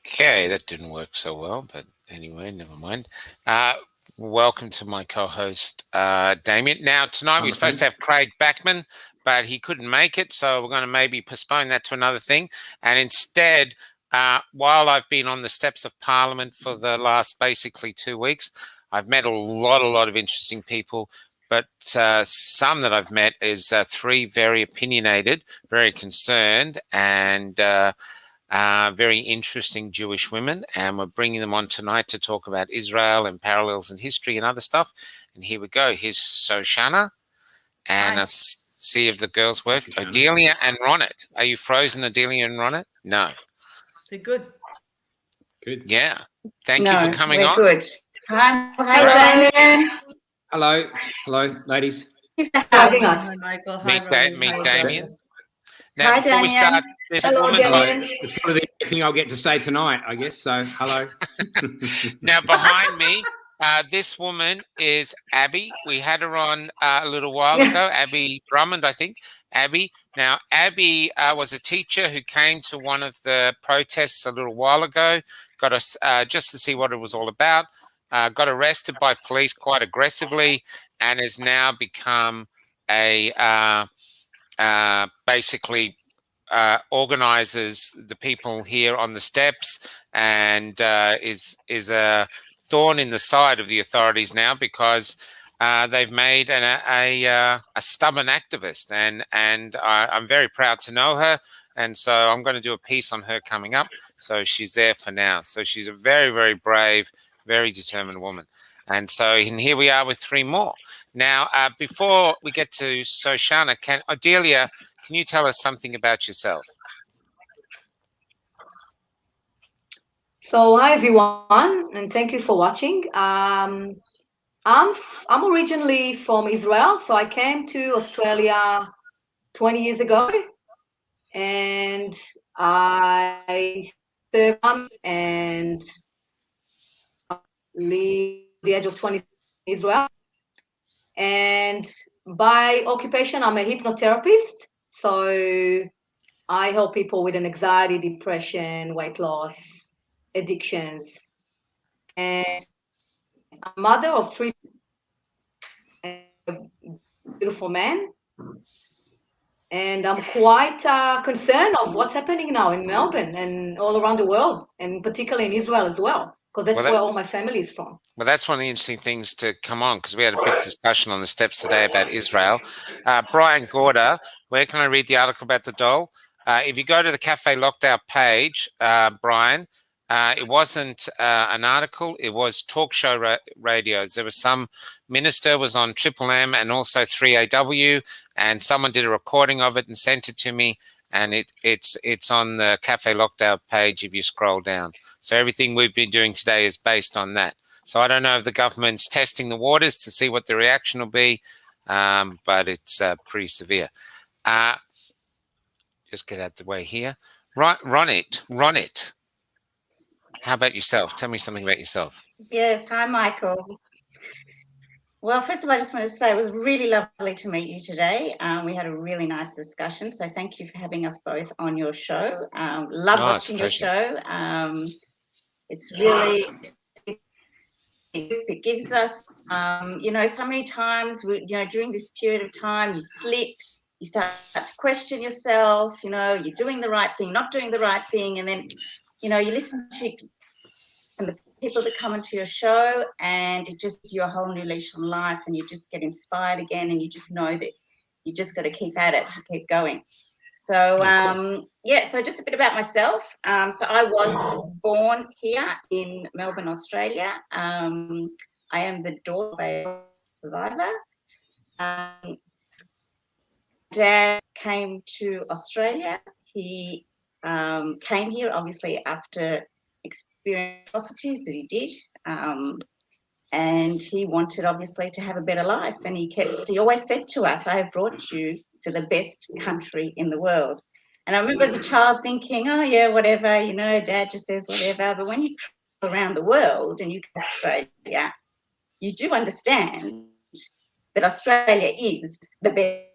Okay, that didn't work so well, but anyway, never mind. Welcome to my co-host, Damien. Now, tonight we're supposed to have Craig Backman, but he couldn't make it, so we're going to maybe postpone that to another thing. And instead, while I've been on the steps of Parliament for the last basically 2 weeks, I've met a lot of interesting people. But some that I've met is three very opinionated, very concerned, and very interesting Jewish women, and we're bringing them on tonight to talk about Israel and parallels in history and other stuff. And here we go. Here's Shoshana, and let's see if the girls work. Adelia and Ronit. Are you frozen, Adelia and Ronit? No. They're good. Good. Yeah. Thank you for coming we're on. Good. Hi, Damien. Hello. Hello, ladies. Thank you for having us. Hi, Michael. Hi, Meet Ronnie. Damien. Now, Hi, before we Damien. start, this Hello, woman. Damien. It's probably the only thing I'll get to say tonight, I guess. So, hello. Now, behind me, this woman is Abby. We had her on a little while ago, Abby Drummond, I think. Abby. Now, Abby was a teacher who came to one of the protests a little while ago, got us just to see what it was all about, got arrested by police quite aggressively, and has now become a basically organizes the people here on the steps, and is a thorn in the side of the authorities now, because they've made a stubborn activist, and I'm very proud to know her, and so I'm going to do a piece on her coming up. So she's there for now. So she's a very brave, very determined woman. And so here we are with three more. Now, before we get to Shoshana, Adelia, can you tell us something about yourself? So, hi everyone, and thank you for watching. I'm originally from Israel, so I came to Australia 20 years ago, and I served and lived the age of 20 in Israel. And by occupation, I'm a hypnotherapist. So I help people with anxiety, depression, weight loss, addictions. And I'm a mother of three, a beautiful man. And I'm quite concerned of what's happening now in Melbourne and all around the world, and particularly in Israel as well, because that's where all my family is from. Well, that's one of the interesting things to come on, because we had a big discussion on the steps today about Israel. Brian Gorda, where can I read the article about the doll? If you go to the Cafe Lockdown page, Brian, it wasn't an article, it was talk show radios. There was some minister was on Triple M and also 3AW, and someone did a recording of it and sent it to me, and it's on the Cafe Lockdown page if you scroll down. So everything we've been doing today is based on that. So I don't know if the government's testing the waters to see what the reaction will be, but it's pretty severe. Just get out of the way here. Right, Ronit. How about yourself? Tell me something about yourself. Yes, hi, Michael. Well, first of all, I just want to say it was really lovely to meet you today. We had a really nice discussion, so thank you for having us both on your show. Love watching your show. It's really, it gives us, so many times, during this period of time, you slip, you start to question yourself, you're doing the right thing, not doing the right thing, and then, you listen to and the people that come into your show, and it just gives you a whole new leash on life, and you just get inspired again, and you just know that you just got to keep at it, keep going. So, so just a bit about myself. So I was born here in Melbourne, Australia. I am the daughter of a survivor. Dad came to Australia. He came here obviously after experiencing atrocities that he did, and he wanted obviously to have a better life, and he always said to us, I have brought you to the best country in the world. And I remember as a child thinking, oh yeah, whatever, Dad just says whatever. But when you travel around the world and you come to Australia, you do understand that Australia is the best.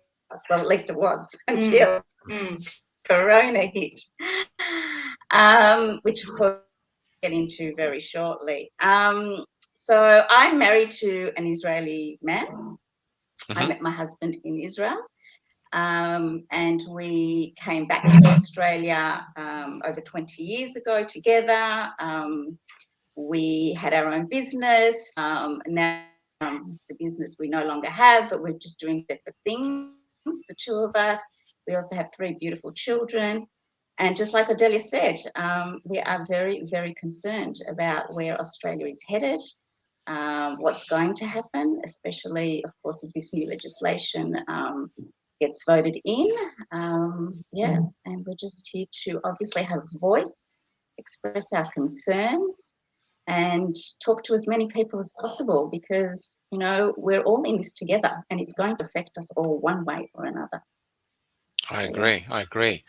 Well, at least it was until Corona hit. which of course we'll get into very shortly. So I'm married to an Israeli man. I met my husband in Israel, and we came back to Australia over 20 years ago together. We had our own business. Now the business we no longer have, but we're just doing separate things, the two of us. We also have 3 beautiful children. And just like Odelia said, we are very, very concerned about where Australia is headed, what's going to happen, especially, of course, if this new legislation gets voted in. And we're just here to obviously have a voice, express our concerns, and talk to as many people as possible, because, you know, we're all in this together and it's going to affect us all one way or another. I agree.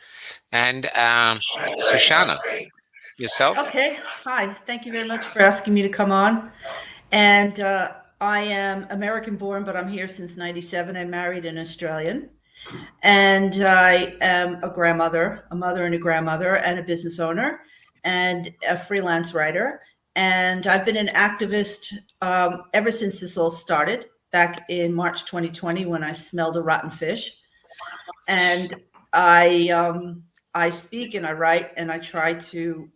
And Shoshana, yourself? Okay. Hi. Thank you very much for asking me to come on. And I am American born, but I'm here since 97. I'm married an Australian. And I am a grandmother, a mother and a grandmother, and a business owner and a freelance writer. And I've been an activist ever since this all started back in March 2020 when I smelled a rotten fish. And I speak and I write and I try to,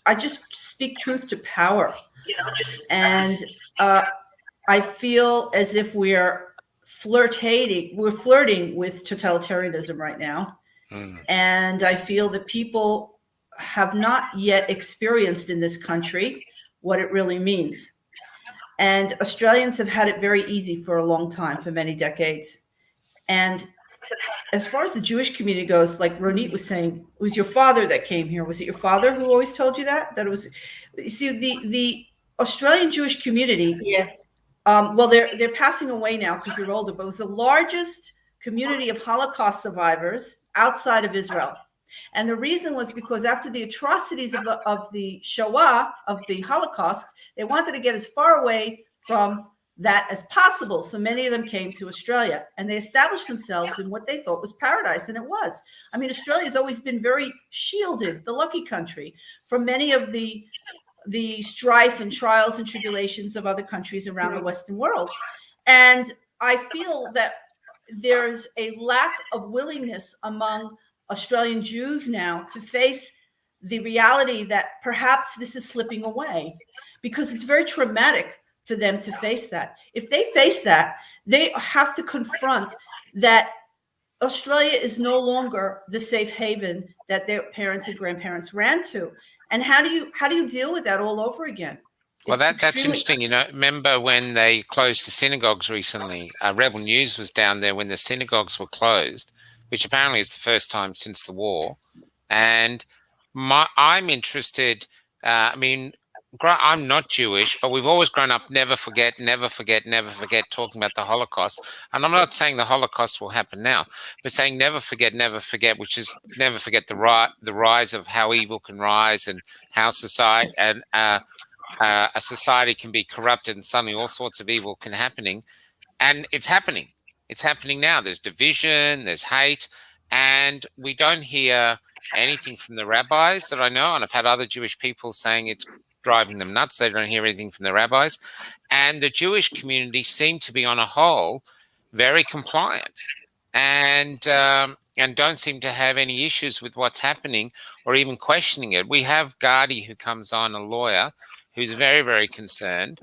I just speak truth to power. And I feel as if we're flirting with totalitarianism right now. And I feel that people have not yet experienced in this country what it really means. And Australians have had it very easy for a long time, for many decades. And as far as the Jewish community goes, like Ronit was saying, it was your father that came here. Was it your father who always told you that? That it was, you see, the Australian Jewish community. Yes. Well, they're passing away now because they're older, but it was the largest community of Holocaust survivors outside of Israel. And the reason was because after the atrocities of the Shoah, of the Holocaust, they wanted to get as far away from that as possible. So many of them came to Australia and they established themselves in what they thought was paradise. And it was. I mean, Australia has always been very shielded, the lucky country, from many of the strife and trials and tribulations of other countries around the Western world. And I feel that there's a lack of willingness among Australian Jews now to face the reality that perhaps this is slipping away, because it's very traumatic for them to face that. If they face that, they have to confront that Australia is no longer the safe haven that their parents and grandparents ran to. And how do you deal with that all over again? Well, that's interesting. You know, remember when they closed the synagogues recently? Rebel News was down there when the synagogues were closed, which apparently is the first time since the war. And I'm interested. I mean, I'm not Jewish, but we've always grown up never forget, never forget, never forget, talking about the Holocaust. And I'm not saying the Holocaust will happen now, but saying never forget, which is never forget the rise of how evil can rise and how society and a society can be corrupted and suddenly all sorts of evil can happening. And it's happening. It's happening now. There's division, there's hate, and we don't hear anything from the rabbis that I know. And I've had other Jewish people saying it's driving them nuts. They don't hear anything from the rabbis. And the Jewish community seem to be on a whole very compliant and don't seem to have any issues with what's happening or even questioning it. We have Gadi who comes on, a lawyer, who's very, very concerned.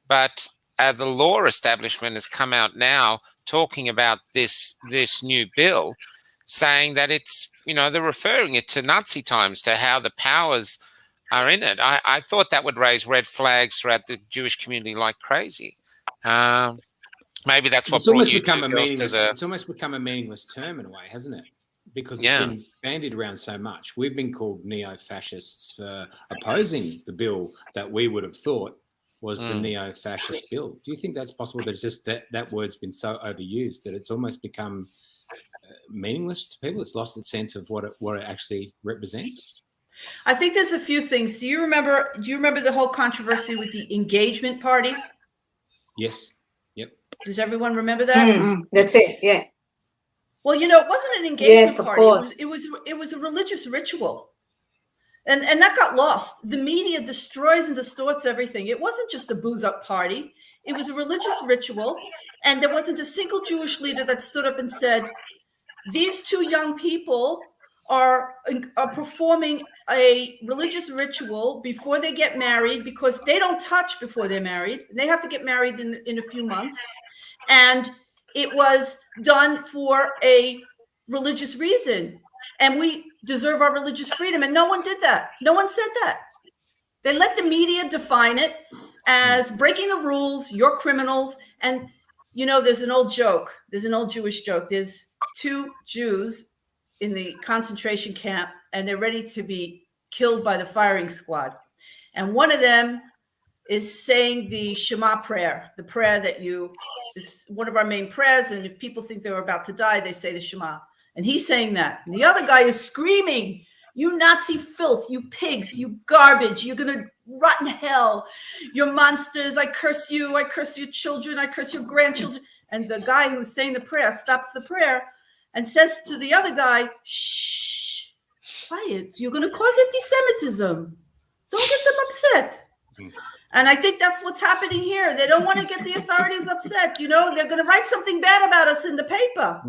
But the law establishment has come out now talking about this new bill, saying that it's, they're referring it to Nazi times, to how the powers are in it. I thought that would raise red flags throughout the Jewish community like crazy. Maybe that's what brought you to It's almost become a meaningless term in a way, hasn't it? Because it's been bandied around so much. We've been called neo-fascists for opposing the bill that we would have thought was the neo-fascist bill. Do you think that's possible, that it's just that word's been so overused that it's almost become meaningless to people? It's lost its sense of what it actually represents? I think there's a few things. Do you remember the whole controversy with the engagement party? Yes. Yep. Does everyone remember that? That's it. Yeah. Well, it wasn't an engagement party. Course. It was a religious ritual. And that got lost. The media destroys and distorts everything. It wasn't just a booze up party. It was a religious ritual. And there wasn't a single Jewish leader that stood up and said, these two young people are performing a religious ritual before they get married, because they don't touch before they're married. They have to get married in a few months. And it was done for a religious reason. And we deserve our religious freedom. And no one did that. No one said that. They let the media define it as breaking the rules, you're criminals. And, you know, there's an old joke. There's an old Jewish joke. There's two Jews in the concentration camp, and they're ready to be killed by the firing squad. And one of them is saying the Shema prayer, the prayer that it's one of our main prayers. And if people think they're about to die, they say the Shema. And he's saying that. And the other guy is screaming, you Nazi filth, you pigs, you garbage, you're going to rot in hell. You're monsters. I curse you. I curse your children. I curse your grandchildren. And the guy who's saying the prayer stops the prayer and says to the other guy, shh, quiet. You're going to cause anti-Semitism. Don't get them upset. And I think that's what's happening here. They don't want to get the authorities upset. You know, they're going to write something bad about us in the paper.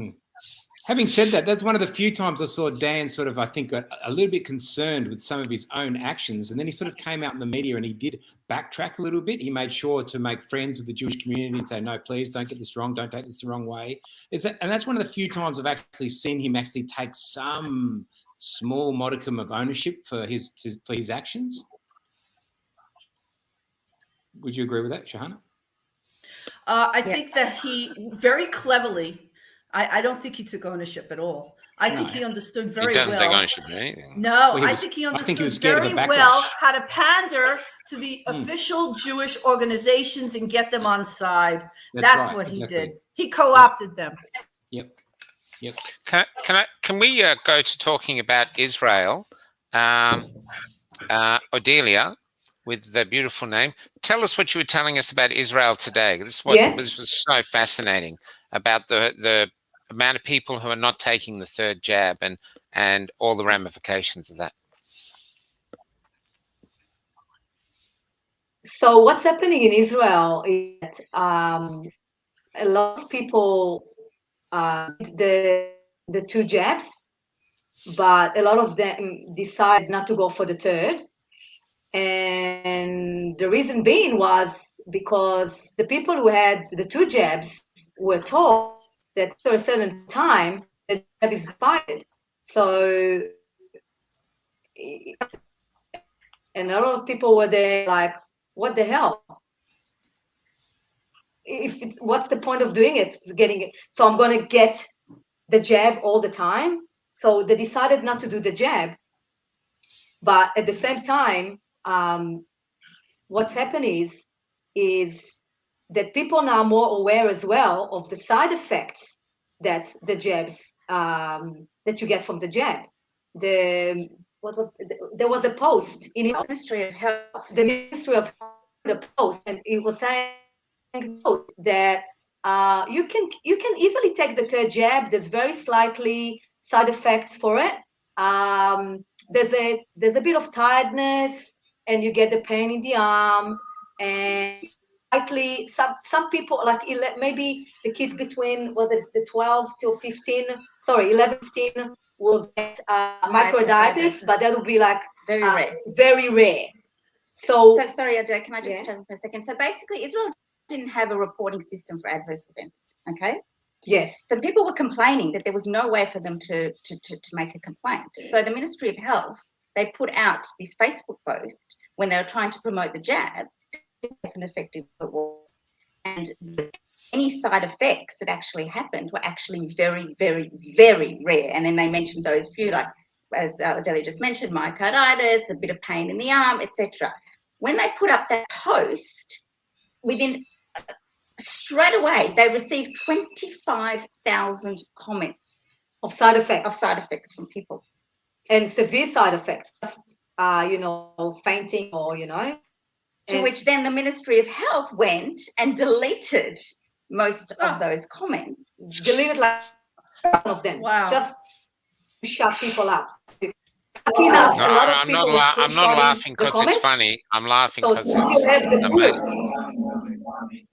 Having said that, that's one of the few times I saw Dan sort of, I think, a little bit concerned with some of his own actions. And then he sort of came out in the media and he did backtrack a little bit. He made sure to make friends with the Jewish community and say, no, please don't get this wrong. Don't take this the wrong way. And that's one of the few times I've actually seen him actually take some small modicum of ownership for his actions. Would you agree with that, Shahana? I think that he very cleverly, I don't think he took ownership at all. I think he understood very well. He doesn't take ownership of anything. No, I think he understood very well how to pander to the official Jewish organizations and get them on side. That's what he did. He co-opted them. Yep. Can we go to talking about Israel? Odelia, with the beautiful name. Tell us what you were telling us about Israel today. This was so fascinating about the amount of people who are not taking the third jab and all the ramifications of that. So what's happening in Israel is that a lot of people the two jabs, but a lot of them decide not to go for the third. And the reason being was because the people who had the two jabs were told that after a certain time, the jab is expired. So, and a lot of people were there like, what the hell? What's the point of doing it? Getting it. So I'm going to get the jab all the time. So they decided not to do the jab. But at the same time, what's happened is that people now are more aware as well of the side effects that the jabs that you get from the jab. There was a post in the Ministry of Health, the post, and it was saying that you can easily take the third jab. There's very slightly side effects for it. There's a bit of tiredness, and you get the pain in the arm, and slightly some people, like maybe the kids between, was it the 12 till 15, sorry, 11, 15 will get microcarditis, but that would be like very rare. So sorry, Adele, can I just tell you for a second? So basically, Israel didn't have a reporting system for adverse events, okay? Yes. So people were complaining that there was no way for them to make a complaint. So the Ministry of Health, they put out this Facebook post when they were trying to promote the jab, an effective it was. And any side effects that actually happened were actually very, very, very rare. And then they mentioned those few, like as Adele just mentioned, myocarditis, a bit of pain in the arm, etc. When they put up that post, within straight away, they received 25,000 comments of side effects from people. And severe side effects, fainting or, To which then the Ministry of Health went and deleted most of those comments. Deleted like one of them. Wow. Just to shut people up. Enough, a lot of I'm people not screenshotting laughing the because it's comments. funny. I'm laughing So because you it's have the amazing.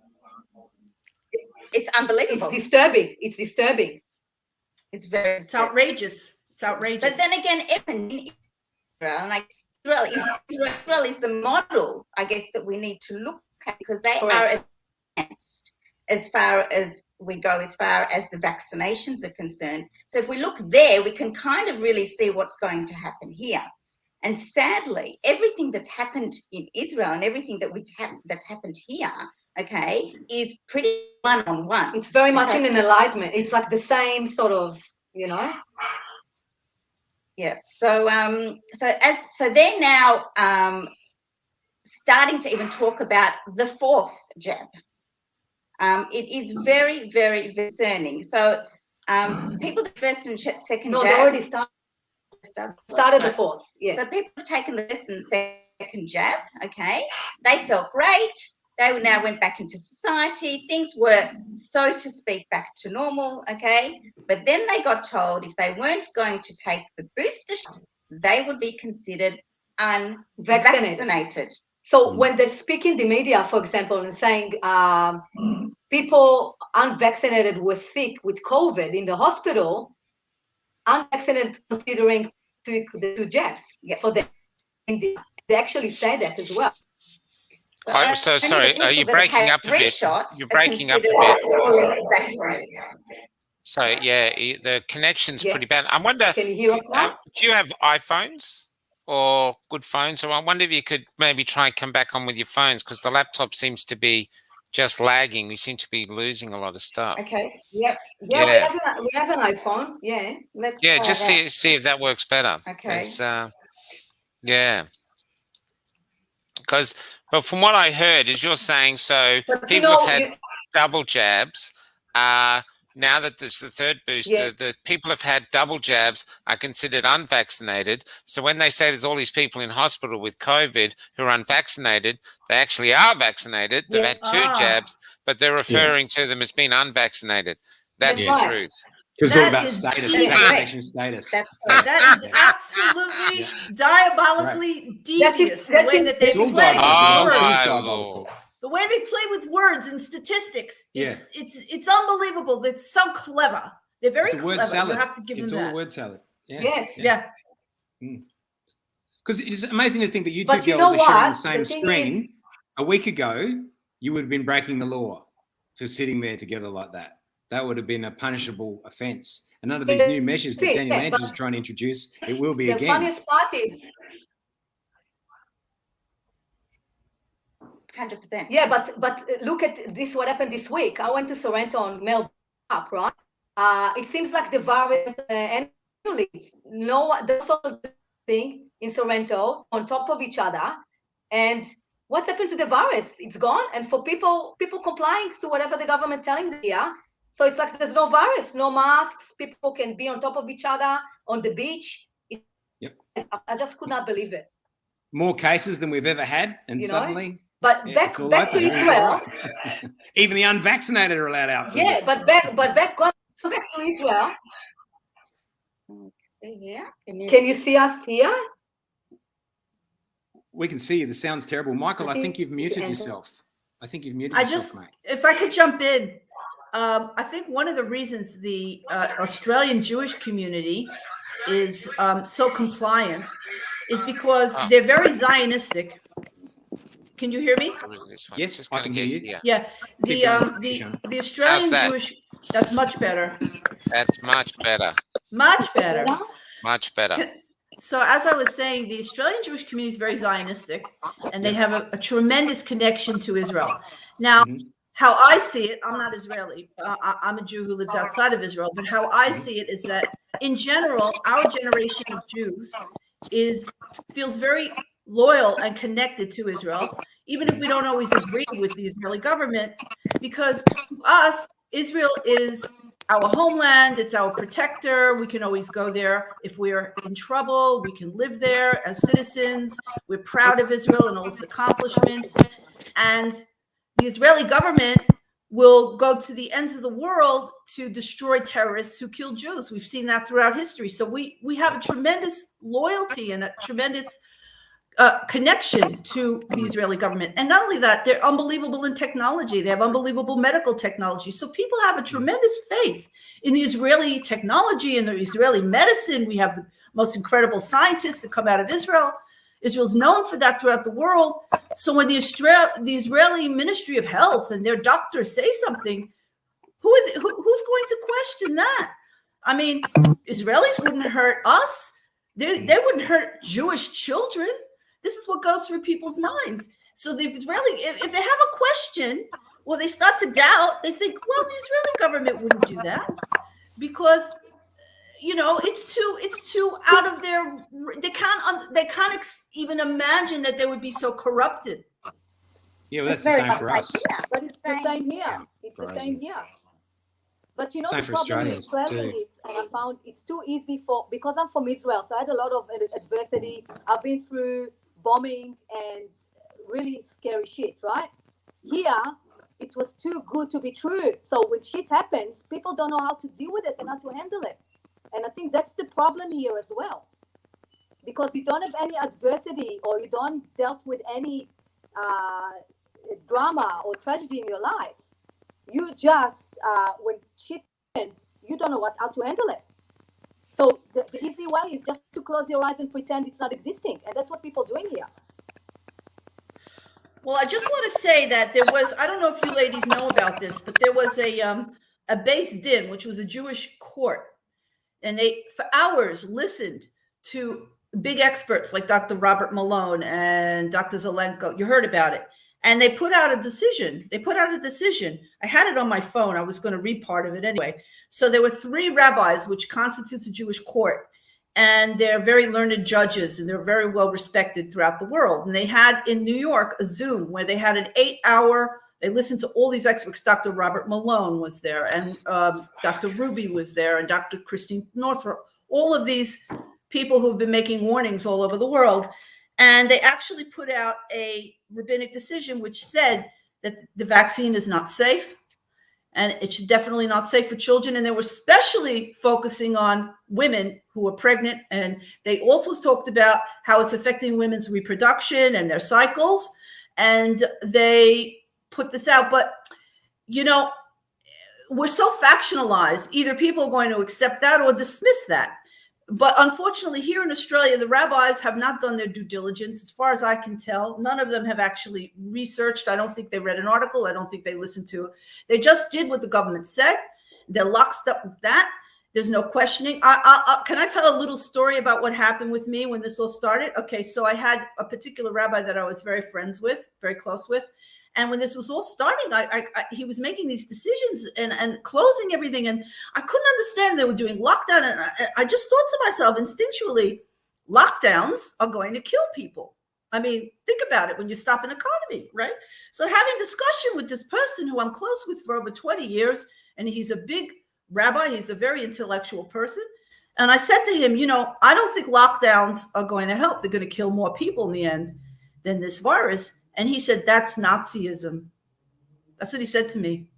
It's unbelievable. It's disturbing. It's disturbing. It's very. It's outrageous. It's outrageous. But then again, even in Israel, like Israel is the model, I guess, that we need to look at, because they are advanced as far as we go, as far as the vaccinations are concerned. So if we look there, we can kind of really see what's going to happen here. And sadly, everything that's happened in Israel and everything that's happened here, okay, is pretty one-on-one. It's very much in an alignment. It's like the same sort of, you know. Yeah. So so they're now starting to even talk about the fourth jab. It is very, very concerning. So people, the first and second No, jab. they already started the fourth. Yeah. So people have taken the first and second jab. Okay, they felt great. They now went back into society. Things were, so to speak, back to normal. Okay, but then they got told if they weren't going to take the booster shot, they would be considered unvaccinated. So when they speak in the media, for example, and saying people unvaccinated were sick with COVID in the hospital, unvaccinated considering the two jabs for them. They actually say that as well. So sorry, are you breaking up a bit? You're breaking up a bit. So yeah, the connection's pretty bad. I wonder, can you hear us now? Do you have iPhones or good phones? So I wonder if you could maybe try and come back on with your phones, because the laptop seems to be just lagging. We seem to be losing a lot of stuff. Okay. Yep. Yeah. We have an iPhone. Yeah. Let's just see if that works better. Okay. But from what I heard, is you're saying people have had double jabs. Now that this is the third booster, the people have had double jabs are considered unvaccinated. So when they say there's all these people in hospital with COVID who are unvaccinated, they actually are vaccinated. They've had two jabs, but they're referring to them as being unvaccinated. That's the truth. Because it's all about status, vaccination status. That is absolutely diabolically devious. That's the way that they play diabolical. The way they play with words and statistics, it's unbelievable. It's so clever. They're very clever. Word salad. You have to give them that. It's all word salad. Yeah. Yes. Yeah. Because it's amazing to think that you two girls are sharing the same screen. A week ago, you would have been breaking the law for sitting there together like that. That would have been a punishable offence. And none of these new measures that Daniel Andrews is trying to introduce, it will be again. The funniest part is 100%. Yeah, but look at this. What happened this week? I went to Sorrento on Melbourne, right? It seems like the virus and there's also thing in Sorrento on top of each other. And what's happened to the virus? It's gone. And for people complying to whatever the government telling them here. So it's like there's no virus, no masks. People can be on top of each other on the beach. I just could not believe it. More cases than we've ever had, and suddenly. But back to Israel. Even the unvaccinated are allowed out. Yeah, but back to Israel. See here? Can you see us here? We can see you. The sound's terrible. Michael, I think you've muted yourself. Mate. If I could jump in. I think one of the reasons the Australian Jewish community is so compliant is because they're very Zionistic. Can you hear me? Yes, I can hear you. Yeah, the Australian Jewish. That's much better. That's much better. Much better. Much better. So as I was saying, the Australian Jewish community is very Zionistic, and they have a tremendous connection to Israel. Now. How I see it, I'm not Israeli. I'm a Jew who lives outside of Israel. But how I see it is that, in general, our generation of Jews feels very loyal and connected to Israel, even if we don't always agree with the Israeli government, because to us, Israel is our homeland. It's our protector. We can always go there if we're in trouble. We can live there as citizens. We're proud of Israel and all its accomplishments. And the Israeli government will go to the ends of the world to destroy terrorists who kill Jews. We've seen that throughout history. So we have a tremendous loyalty and a tremendous connection to the Israeli government. And not only that, they're unbelievable in technology. They have unbelievable medical technology. So people have a tremendous faith in the Israeli technology and the Israeli medicine. We have the most incredible scientists that come out of Israel. Israel's known for that throughout the world. So when the Israeli Ministry of Health and their doctors say something, who's going to question that? I mean, Israelis wouldn't hurt us. They wouldn't hurt Jewish children. This is what goes through people's minds. So the Israeli, if they have a question or they start to doubt, they think, well, the Israeli government wouldn't do that because, it's too out of their. They can't even imagine that they would be so corrupted. Yeah, well, that's the same for us. But it's the same here. It's the same here. But the problem with traveling is, and I found it's too easy because I'm from Israel, so I had a lot of adversity. I've been through bombing and really scary shit, right? Here, it was too good to be true. So when shit happens, people don't know how to deal with it and how to handle it. And I think that's the problem here as well. Because you don't have any adversity or you don't dealt with any drama or tragedy in your life. You just, when shit happens, you don't know how to handle it. So the easy way is just to close your eyes and pretend it's not existing. And that's what people are doing here. Well, I just want to say that there was, I don't know if you ladies know about this, but there was a Beis Din, which was a Jewish court. And they, for hours, listened to big experts like Dr. Robert Malone and Dr. Zelenko. You heard about it. And they put out a decision. I had it on my phone. I was going to read part of it anyway. So there were 3 rabbis, which constitutes a Jewish court. And they're very learned judges, and they're very well respected throughout the world. And they had in New York a Zoom where they had an 8-hour, they listened to all these experts. Dr. Robert Malone was there, and Dr. Ruby was there, and Dr. Christine Northrup, all of these people who've been making warnings all over the world. And they actually put out a rabbinic decision which said that the vaccine is not safe and it should definitely not safe for children. And they were especially focusing on women who are pregnant. And they also talked about how it's affecting women's reproduction and their cycles. And they put this out. But, we're so factionalized. Either people are going to accept that or dismiss that. But unfortunately, here in Australia, the rabbis have not done their due diligence. As far as I can tell, none of them have actually researched. I don't think they read an article. I don't think they listened to it. They just did what the government said. They're locked up with that. There's no questioning. Can I tell a little story about what happened with me when this all started? Okay, so I had a particular rabbi that I was very friends with, very close with. And when this was all starting, he was making these decisions and closing everything. And I couldn't understand they were doing lockdown. And I just thought to myself, instinctually, lockdowns are going to kill people. I mean, think about it when you stop an economy, right? So having discussion with this person who I'm close with for over 20 years, and he's a big rabbi, he's a very intellectual person. And I said to him, I don't think lockdowns are going to help. They're going to kill more people in the end than this virus. And he said, that's Nazism. That's what he said to me.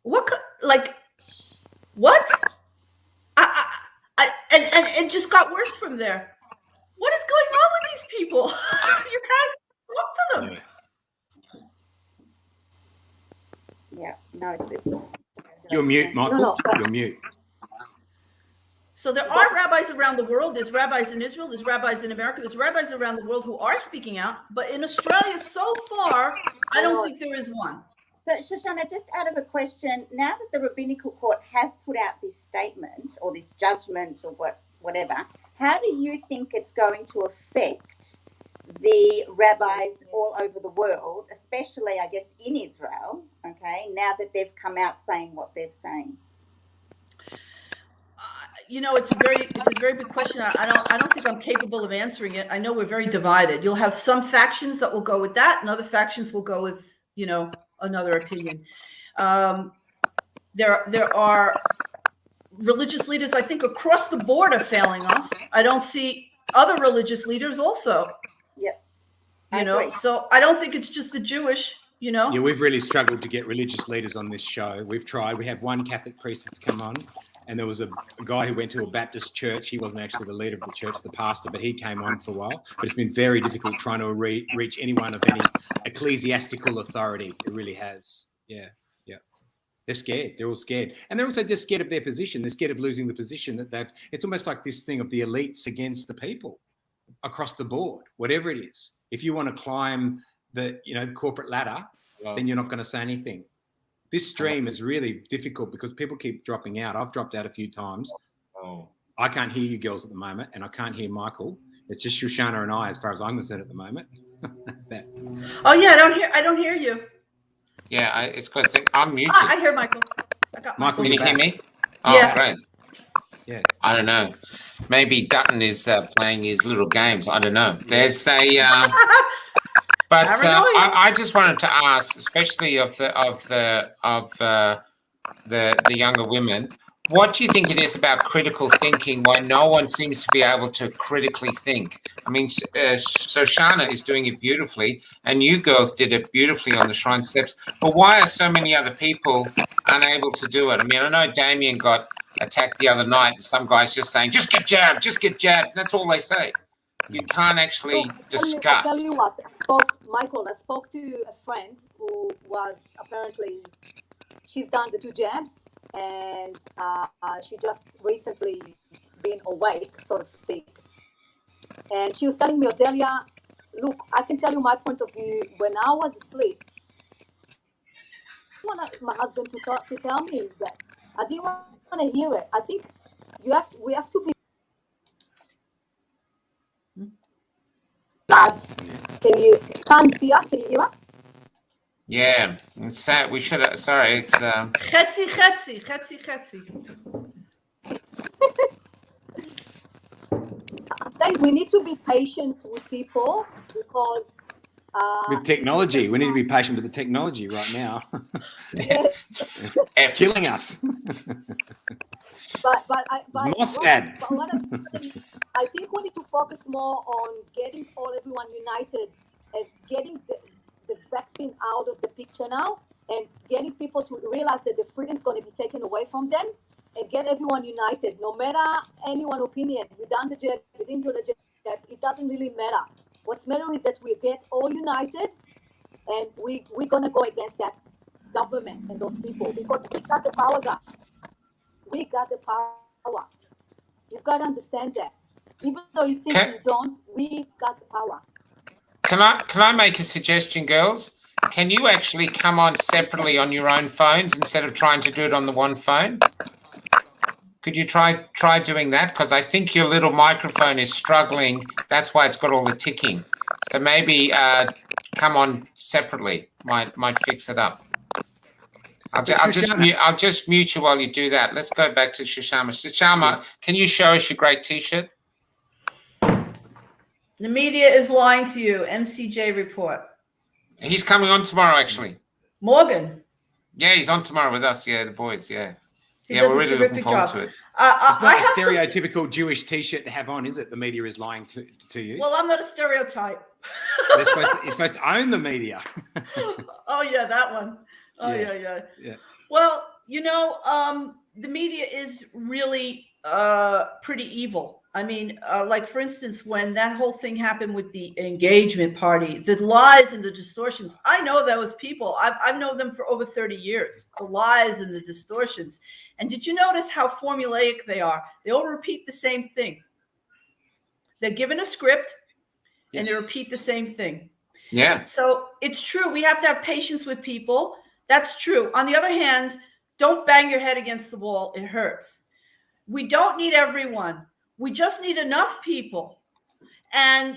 What? And it just got worse from there. What is going on with these people? You can't talk to them. Yeah, no, it's You're mute, Michael. No. You're mute. So there are rabbis around the world. There's rabbis in Israel. There's rabbis in America. There's rabbis around the world who are speaking out. But in Australia, so far, I don't think there is one. So, Shoshana, just out of a question, now that the rabbinical court have put out this statement or this judgment or whatever, how do you think it's going to affect the rabbis all over the world, especially, I guess, in Israel, okay, now that they've come out saying what they're saying? It's a very big question. I don't think I'm capable of answering it. I know we're very divided. You'll have some factions that will go with that, and other factions will go with, another opinion. There are religious leaders, I think, across the board are failing us. I don't see other religious leaders also. Yeah. So I don't think it's just the Jewish. you know? Yeah, we've really struggled to get religious leaders on this show. We've tried. We had one Catholic priest that's come on, and there was a guy who went to a Baptist church. He wasn't actually the leader of the church, the pastor, but he came on for a while. But it's been very difficult trying to reach anyone of any ecclesiastical authority. It really has. Yeah. They're scared. They're all scared. And they're also just scared of their position. They're scared of losing the position that they've... It's almost like this thing of the elites against the people across the board, whatever it is. If you want to climb the corporate ladder, then you're not going to say anything. This stream is really difficult because people keep dropping out. I've dropped out a few times. I can't hear you girls at the moment, and I can't hear Michael. It's just Shoshana and I, as far as I'm concerned at the moment. That's that. Oh yeah, I don't hear you. Yeah, it's good. I'm muted. I hear Michael. I got Michael. Can you hear me? Oh, yeah. Great. Yeah. I don't know. Maybe Dutton is playing his little games. I don't know. There's a... But I just wanted to ask, especially of the younger women, what do you think it is about critical thinking why no one seems to be able to critically think? I mean, Shoshana is doing it beautifully, and you girls did it beautifully on the Shrine Steps. But why are so many other people unable to do it? I mean, I know Damien got attacked the other night, and some guys just saying, "Just get jabbed, just get jabbed." That's all they say. You can't actually discuss. I'll tell you what, Michael, I spoke to a friend who was apparently, she's done the 2 jabs, and she just recently been awake, so to speak. And she was telling me, Odelia, look, I can tell you my point of view. When I was asleep, I want my husband to tell me that I didn't want to hear it. I think we have to be. Can't see us? Can you hear us? Yeah, it's sad. We should. Sorry, it's. Chetzi. We need to be patient with people because. With technology, we need to be patient with the technology right now. Yes. Killing us. But Mossad. I think we need to focus more on getting everyone united and getting the vaccine out of the picture now and getting people to realize that the freedom is going to be taken away from them and get everyone united. No matter anyone's opinion, we done the jab, we didn't do the jab, it doesn't really matter. What's matter is that we get all united and we're going to go against that government and those people because we got the power, guys. We got the power. You've got to understand that. Even though you think you don't, we got the power. Can I make a suggestion, girls? Can you actually come on separately on your own phones instead of trying to do it on the one phone? Could you try doing that? Because I think your little microphone is struggling. That's why it's got all the ticking. So maybe come on separately. Might fix it up. I'll just mute you while you do that. Let's go back to Shoshana. Shoshana, can you show us your great T-shirt? The media is lying to you. MCJ report. He's coming on tomorrow, actually. Morgan. Yeah, he's on tomorrow with us. Yeah, the boys. Yeah. He We're really looking forward to it. It's not a stereotypical Jewish T-shirt to have on, is it? The media is lying to you. Well, I'm not a stereotype. You're supposed to own the media. Oh yeah, that one. Oh yeah. Well, the media is really pretty evil. I mean, like for instance, when that whole thing happened with the engagement party, the lies and the distortions. I know those people. I've known them for over 30 years. The lies and the distortions. And did you notice how formulaic they are? They all repeat the same thing. They're given a script and they repeat the same thing. Yeah. So it's true. We have to have patience with people. That's true. On the other hand, don't bang your head against the wall. It hurts. We don't need everyone. We just need enough people. And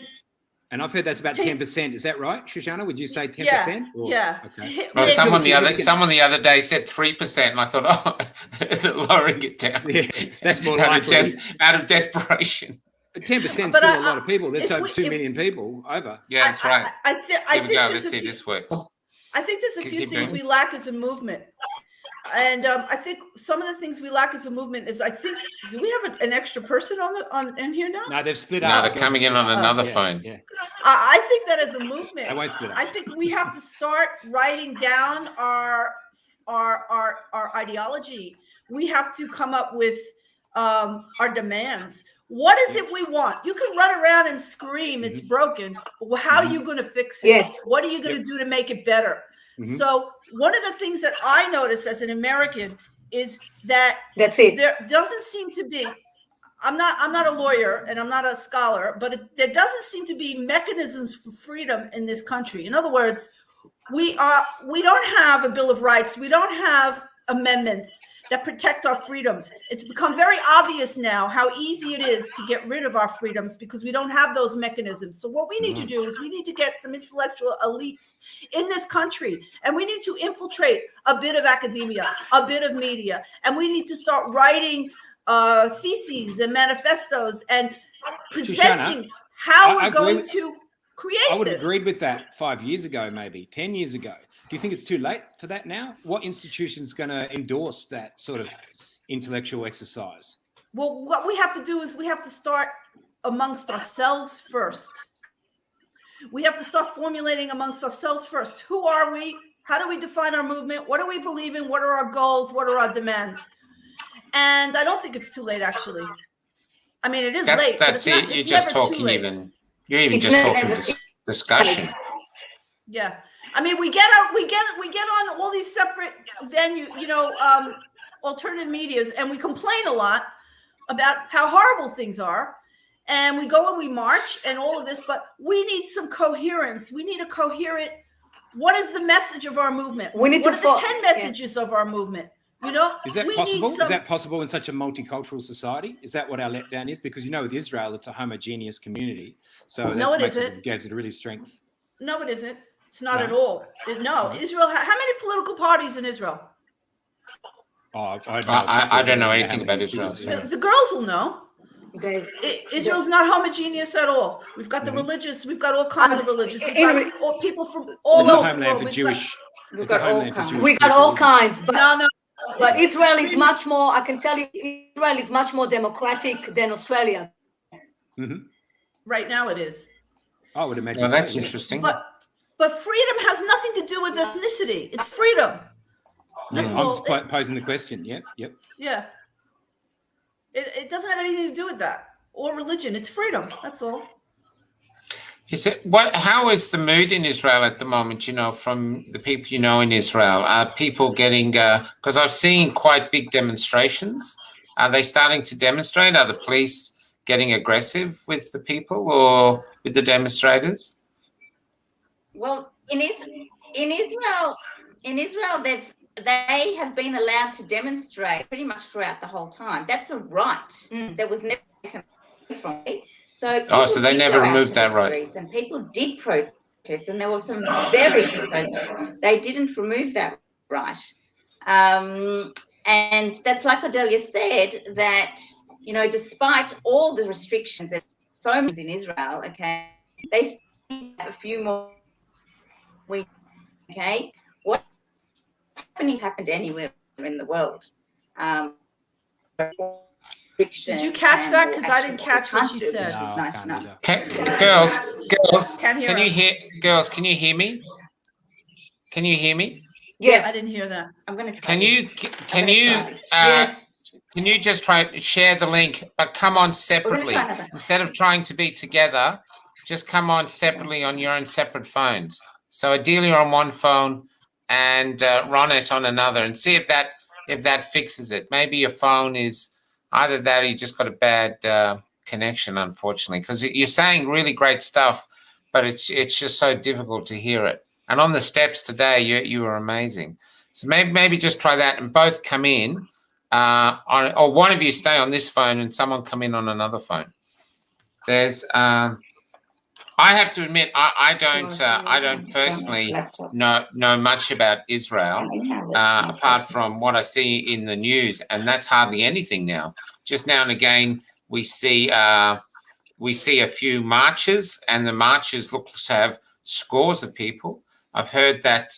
I've heard that's about 10%. Is that right, Shoshana? Would you say 10%? Yeah. Okay. Well, someone the other day said 3%, and I thought, they're lowering it down. Yeah, that's more likely. Out of desperation. 10% is still a lot of people. There's over 2 million people over. Yeah, that's right. I think Let's see if this works. I think there's a few things we lack as a movement. And I think some of the things we lack as a movement is, do we have an extra person in here now? No, they've split No, up. they're coming in on another phone. Yeah. I think that as a movement, They won't split up. I think we have to start writing down our ideology. We have to come up with our demands. What is it we want? You can run around and scream it's broken, but how are you going to fix it? Yes. What are you going to do to make it better? So one of the things that I notice as an American is that that's it. There doesn't seem to be. I'm not a lawyer and I'm not a scholar, but there doesn't seem to be mechanisms for freedom in this country. In other words, we don't have a Bill of Rights. We don't have amendments that protect our freedoms. It's become very obvious now how easy it is to get rid of our freedoms because we don't have those mechanisms. So what we need to do is we need to get some intellectual elites in this country, and we need to infiltrate a bit of academia, a bit of media, and we need to start writing theses and manifestos and presenting how we're going to create this. I would have agreed with that 5 years ago, maybe 10 years ago. Do you think it's too late for that now? What institution's going to endorse that sort of intellectual exercise? Well, what we have to do is we have to start amongst ourselves first. We have to start formulating amongst ourselves first. Who are we? How do we define our movement? What do we believe in? What are our goals? What are our demands? And I don't think it's too late, actually. I mean, it is late. That's it. You're just talking you're just talking discussion. Yeah. I mean, we get on all these separate alternative medias, and we complain a lot about how horrible things are. And we go and we march and all of this, but we need some coherence. We need a coherent, what is the message of our movement? We need what are the 10 messages of our movement? You know, is that possible? Is that possible in such a multicultural society? Is that what our letdown is? Because with Israel, it's a homogeneous community, so no, that gives it a really strength. No, it isn't. It's not at all. No, Israel. How many political parties in Israel? Oh, I don't know anything about Israel. The girls will know. Israel's not homogeneous at all. We've got the religious. We've got all kinds of religious. We've got people from all over the world. We've got all kinds. But no. But Israel is much more, I can tell you, Israel is much more democratic than Australia. Right now it is. I would imagine. Well, that's interesting. But freedom has nothing to do with ethnicity. It's freedom. I'm just posing the question. Yep. Yeah. It doesn't have anything to do with that or religion. It's freedom. That's all. How is the mood in Israel at the moment, from the people in Israel? Are people getting, because I've seen quite big demonstrations. Are they starting to demonstrate? Are the police getting aggressive with the people or with the demonstrators? Well, in Israel, they have been allowed to demonstrate pretty much throughout the whole time. That's a right that was never taken from me. So they never removed that right. And people did protest, and there were some very big protests. They didn't remove that right. And that's like Adelia said, that, despite all the restrictions, there's so many in Israel, okay, they still have a few more weeks, okay? What happened anywhere in the world. Did you catch that? Because I didn't catch what you said. Girls, can you hear me? Can you hear me? Yes, I didn't hear that. I'm going to try. Can you just try to share the link, but come on separately instead of trying to be together? Just come on separately on your own separate phones. So Adelia on one phone and Ronette on another, and see if that fixes it. Maybe your phone is either that or you just got a bad connection, unfortunately, because you're saying really great stuff, but it's just so difficult to hear it. And on the steps today, you were amazing. So maybe just try that and both come in, or one of you stay on this phone and someone come in on another phone. There's, I have to admit, I don't personally know much about Israel, apart from what I see in the news, and that's hardly anything now. Just now and again, we see a few marches, and the marches look to have scores of people. I've heard that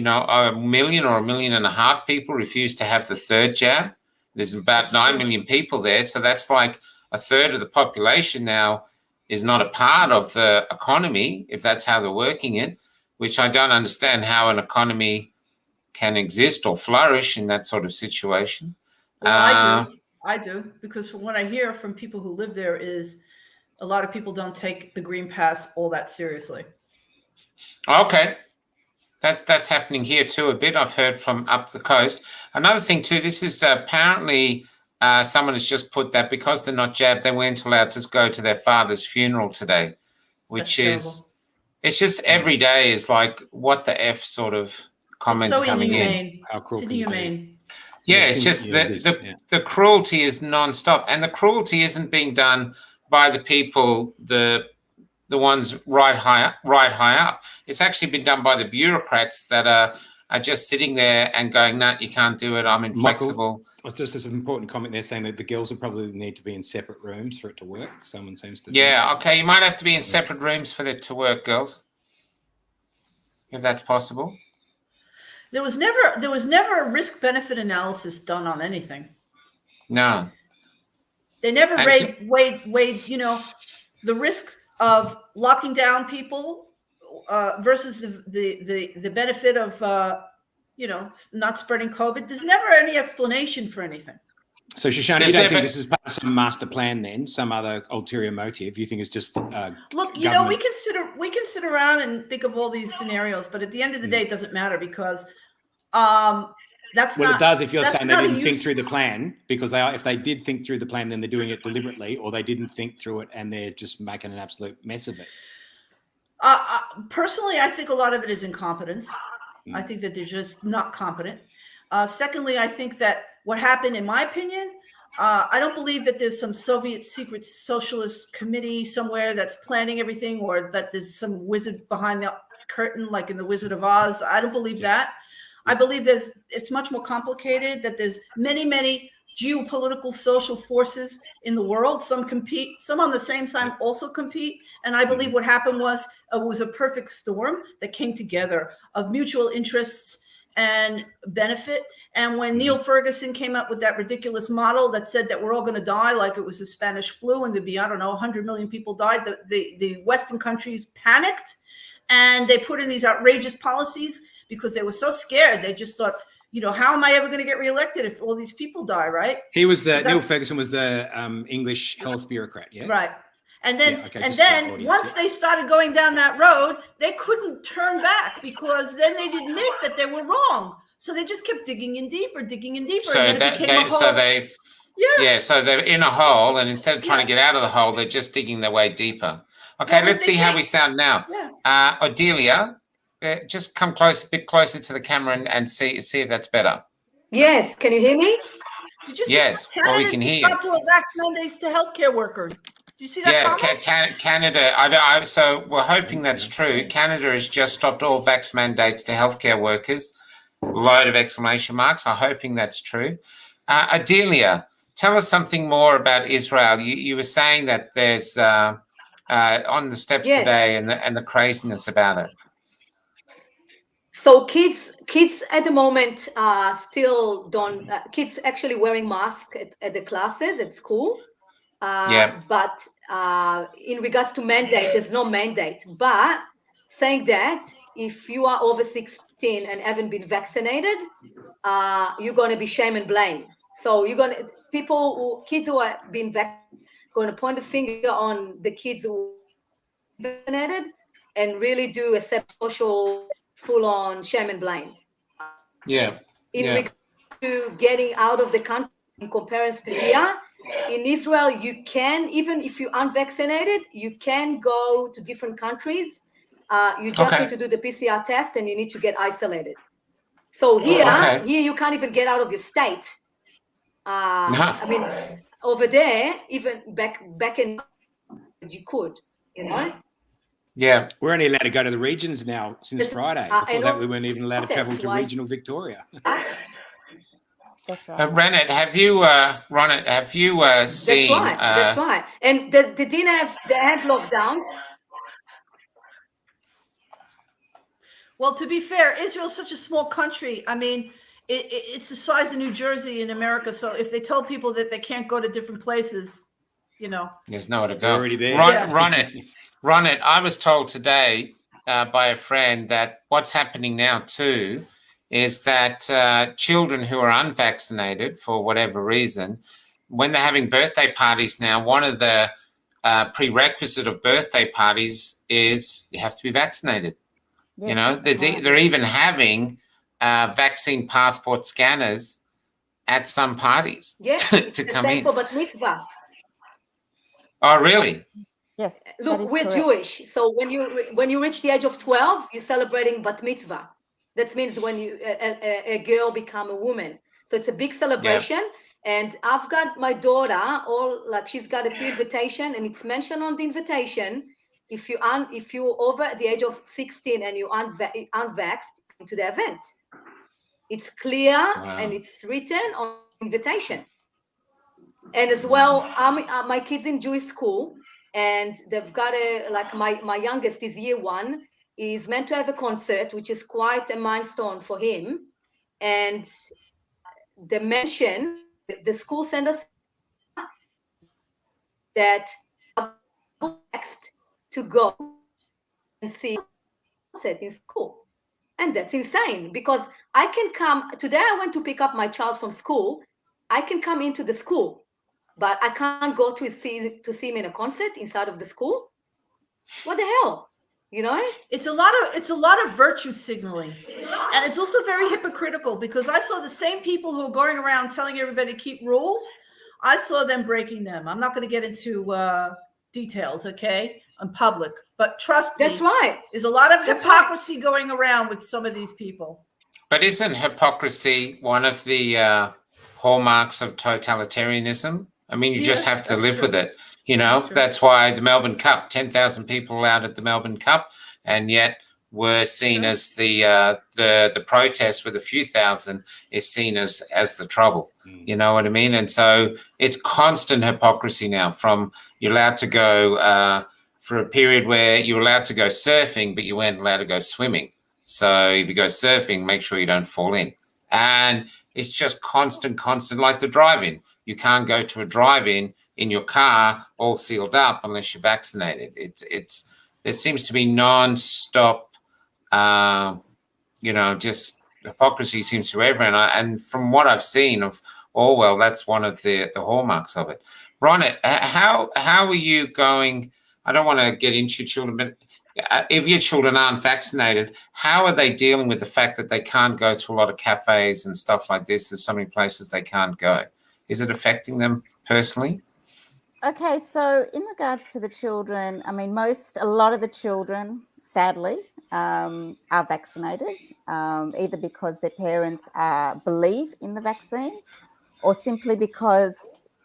a million or 1.5 million people refuse to have the third jab. There's about 9 million people there. So that's like a third of the population now is not a part of the economy, if that's how they're working it, which I don't understand how an economy can exist or flourish in that sort of situation. Well, I do, because from what I hear from people who live there is a lot of people don't take the green pass all that seriously. Okay. That's happening here too a bit. I've heard from up the coast. Another thing too, this is apparently someone has just put that because they're not jabbed, they weren't allowed to go to their father's funeral today, which is, it's just every day is like, what the F sort of comments coming in. How cruel It's can you be? inhumane. Yeah, it's just the cruelty is nonstop, and the cruelty isn't being done by the people, the ones right high up. It's actually been done by the bureaucrats that are just sitting there and going, "No, you can't do it. I'm inflexible." It's just an important comment there saying that the girls will probably need to be in separate rooms for it to work. Someone seems to. Yeah. Okay. You might have to be in separate rooms for it to work, girls, if that's possible. There was never a risk benefit analysis done on anything. No. They never weighed the risk of locking down people versus the benefit of not spreading COVID. There's never any explanation for anything. So Shoshana, you don't think this is part of some master plan then, some other ulterior motive? You think it's just look, we can sit around and think of all these scenarios, but at the end of the day, it doesn't matter because it does if you're saying they didn't think through the plan, because if they did think through the plan, then they're doing it deliberately, or they didn't think through it and they're just making an absolute mess of it. Personally, I think a lot of it is incompetence. I think that they're just not competent. Secondly, I think that what happened, in my opinion, I don't believe that there's some Soviet secret socialist committee somewhere that's planning everything, or that there's some wizard behind the curtain, like in the Wizard of Oz. I don't believe that. I believe it's much more complicated, that there's many, many geopolitical social forces in the world. Some compete, some on the same time also compete. And I believe what happened was it was a perfect storm that came together of mutual interests and benefit. And when Neil Ferguson came up with that ridiculous model that said that we're all going to die like it was the Spanish flu and there'd be, 100 million people died, the Western countries panicked and they put in these outrageous policies because they were so scared. They just thought, how am I ever going to get reelected if all these people die, right? Neil Ferguson was the English health bureaucrat, yeah? Right. And then once they started going down that road, they couldn't turn back because then they'd admit that they were wrong. So they just kept digging in deeper. So so they're in a hole, and instead of trying to get out of the hole, they're just digging their way deeper. Okay, let's see how we sound now. Yeah. Odelia, just come a bit closer to the camera and see if that's better. Yes, can you hear me? Yes, well, we can hear you. To vax mandates to healthcare workers. Do you see that? Yeah, Canada. So we're hoping that's true. Canada has just stopped all vax mandates to healthcare workers. Load of exclamation marks. I'm hoping that's true. Adelia, tell us something more about Israel. You were saying that there's on the steps today and the craziness about it. So kids at the moment still don't. Kids actually wearing masks at the classes at school. But in regards to mandate, there's no mandate. But saying that, if you are over 16 and haven't been vaccinated, you're going to be shame and blame. So kids who are being vaccinated, going to point the finger on the kids who are vaccinated and really do a social full-on shame and blame. In regards to getting out of the country in comparison to here, in Israel, you can, even if you're unvaccinated, you can go to different countries. You just need to do the PCR test and you need to get isolated. So here you can't even get out of your state. I mean, over there, even back in, you could, Yeah. We're only allowed to go to the regions now since Friday. Before that, we weren't even allowed to travel to regional Victoria. That's right. Rennet, have you seen? That's right. And they had lockdowns. Well, to be fair, Israel's such a small country. I mean, it's the size of New Jersey in America. So if they told people that they can't go to different places, there's nowhere to go. They're already there. Run it. I was told today by a friend that what's happening now too is that children who are unvaccinated for whatever reason, when they're having birthday parties now, one of the prerequisite of birthday parties is you have to be vaccinated. Yes, they're even having vaccine passport scanners at some parties to come in. For Bat Mitzvah. Oh, really? Yes. Look, we're correct. Jewish, so when you reach the age of 12, you're celebrating Bat Mitzvah. That means when a girl become a woman. So it's a big celebration. Yep. And I've got my daughter, she's got a few invitation, and it's mentioned on the invitation. If you're over the age of 16 and you unvaxxed into the event, it's clear and it's written on the invitation. And as well, my kids in Jewish school, and they've got my youngest is year 1, is meant to have a concert, which is quite a milestone for him. And they mention, the school sent us that next to go and see concert in school. And that's insane, because I can come, today I went to pick up my child from school. I can come into the school, but I can't go to see him in a concert inside of the school. What the hell? It's a lot of virtue signaling, and it's also very hypocritical, because I saw the same people who are going around telling everybody to keep rules. I saw them breaking them. I'm not going to get into details, okay, in public, but trust me, that's right. There's a lot of hypocrisy going around with some of these people. But isn't hypocrisy one of the hallmarks of totalitarianism? I mean, you just have to live with it. That's why the Melbourne Cup, 10,000 people out at the Melbourne Cup, and yet were seen as the protest with a few thousand is seen as the trouble. You know what I mean? And so it's constant hypocrisy now. From you're allowed to go for a period where you're allowed to go surfing, but you weren't allowed to go swimming. So if you go surfing, make sure you don't fall in. And it's just constant, like the drive-in. You can't go to a drive-in in your car all sealed up unless you're vaccinated. There seems to be non-stop, just hypocrisy seems to everyone. And from what I've seen of Orwell, that's one of the hallmarks of it. Ronit, how are you going? I don't want to get into your children, but if your children aren't vaccinated, how are they dealing with the fact that they can't go to a lot of cafes and stuff like this? There's so many places they can't go. Is it affecting them personally? Okay, so in regards to the children, I mean, a lot of the children, sadly, are vaccinated, either because their parents believe in the vaccine, or simply because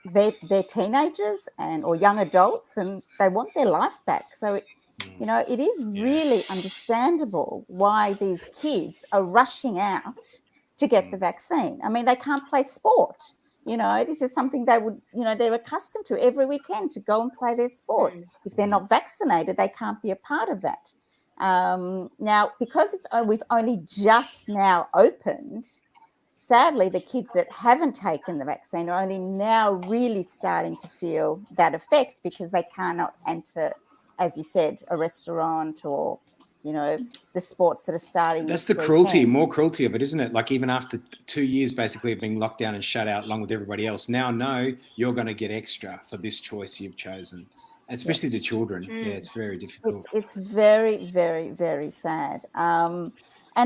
they're teenagers or young adults and they want their life back. So, it is really understandable why these kids are rushing out to get the vaccine. I mean, they can't play sport. This is something they would, they're accustomed to every weekend to go and play their sports. If they're not vaccinated, they can't be a part of that. Now, because we've only just now opened, sadly, the kids that haven't taken the vaccine are only now really starting to feel that effect, because they cannot enter, as you said, a restaurant or the sports that are starting. That's the cruelty, more cruelty of it, isn't it? Like, even after 2 years basically of being locked down and shut out along with everybody else, now you're going to get extra for this choice you've chosen, especially to children. Yeah, it's very difficult. It's very, very, very sad. And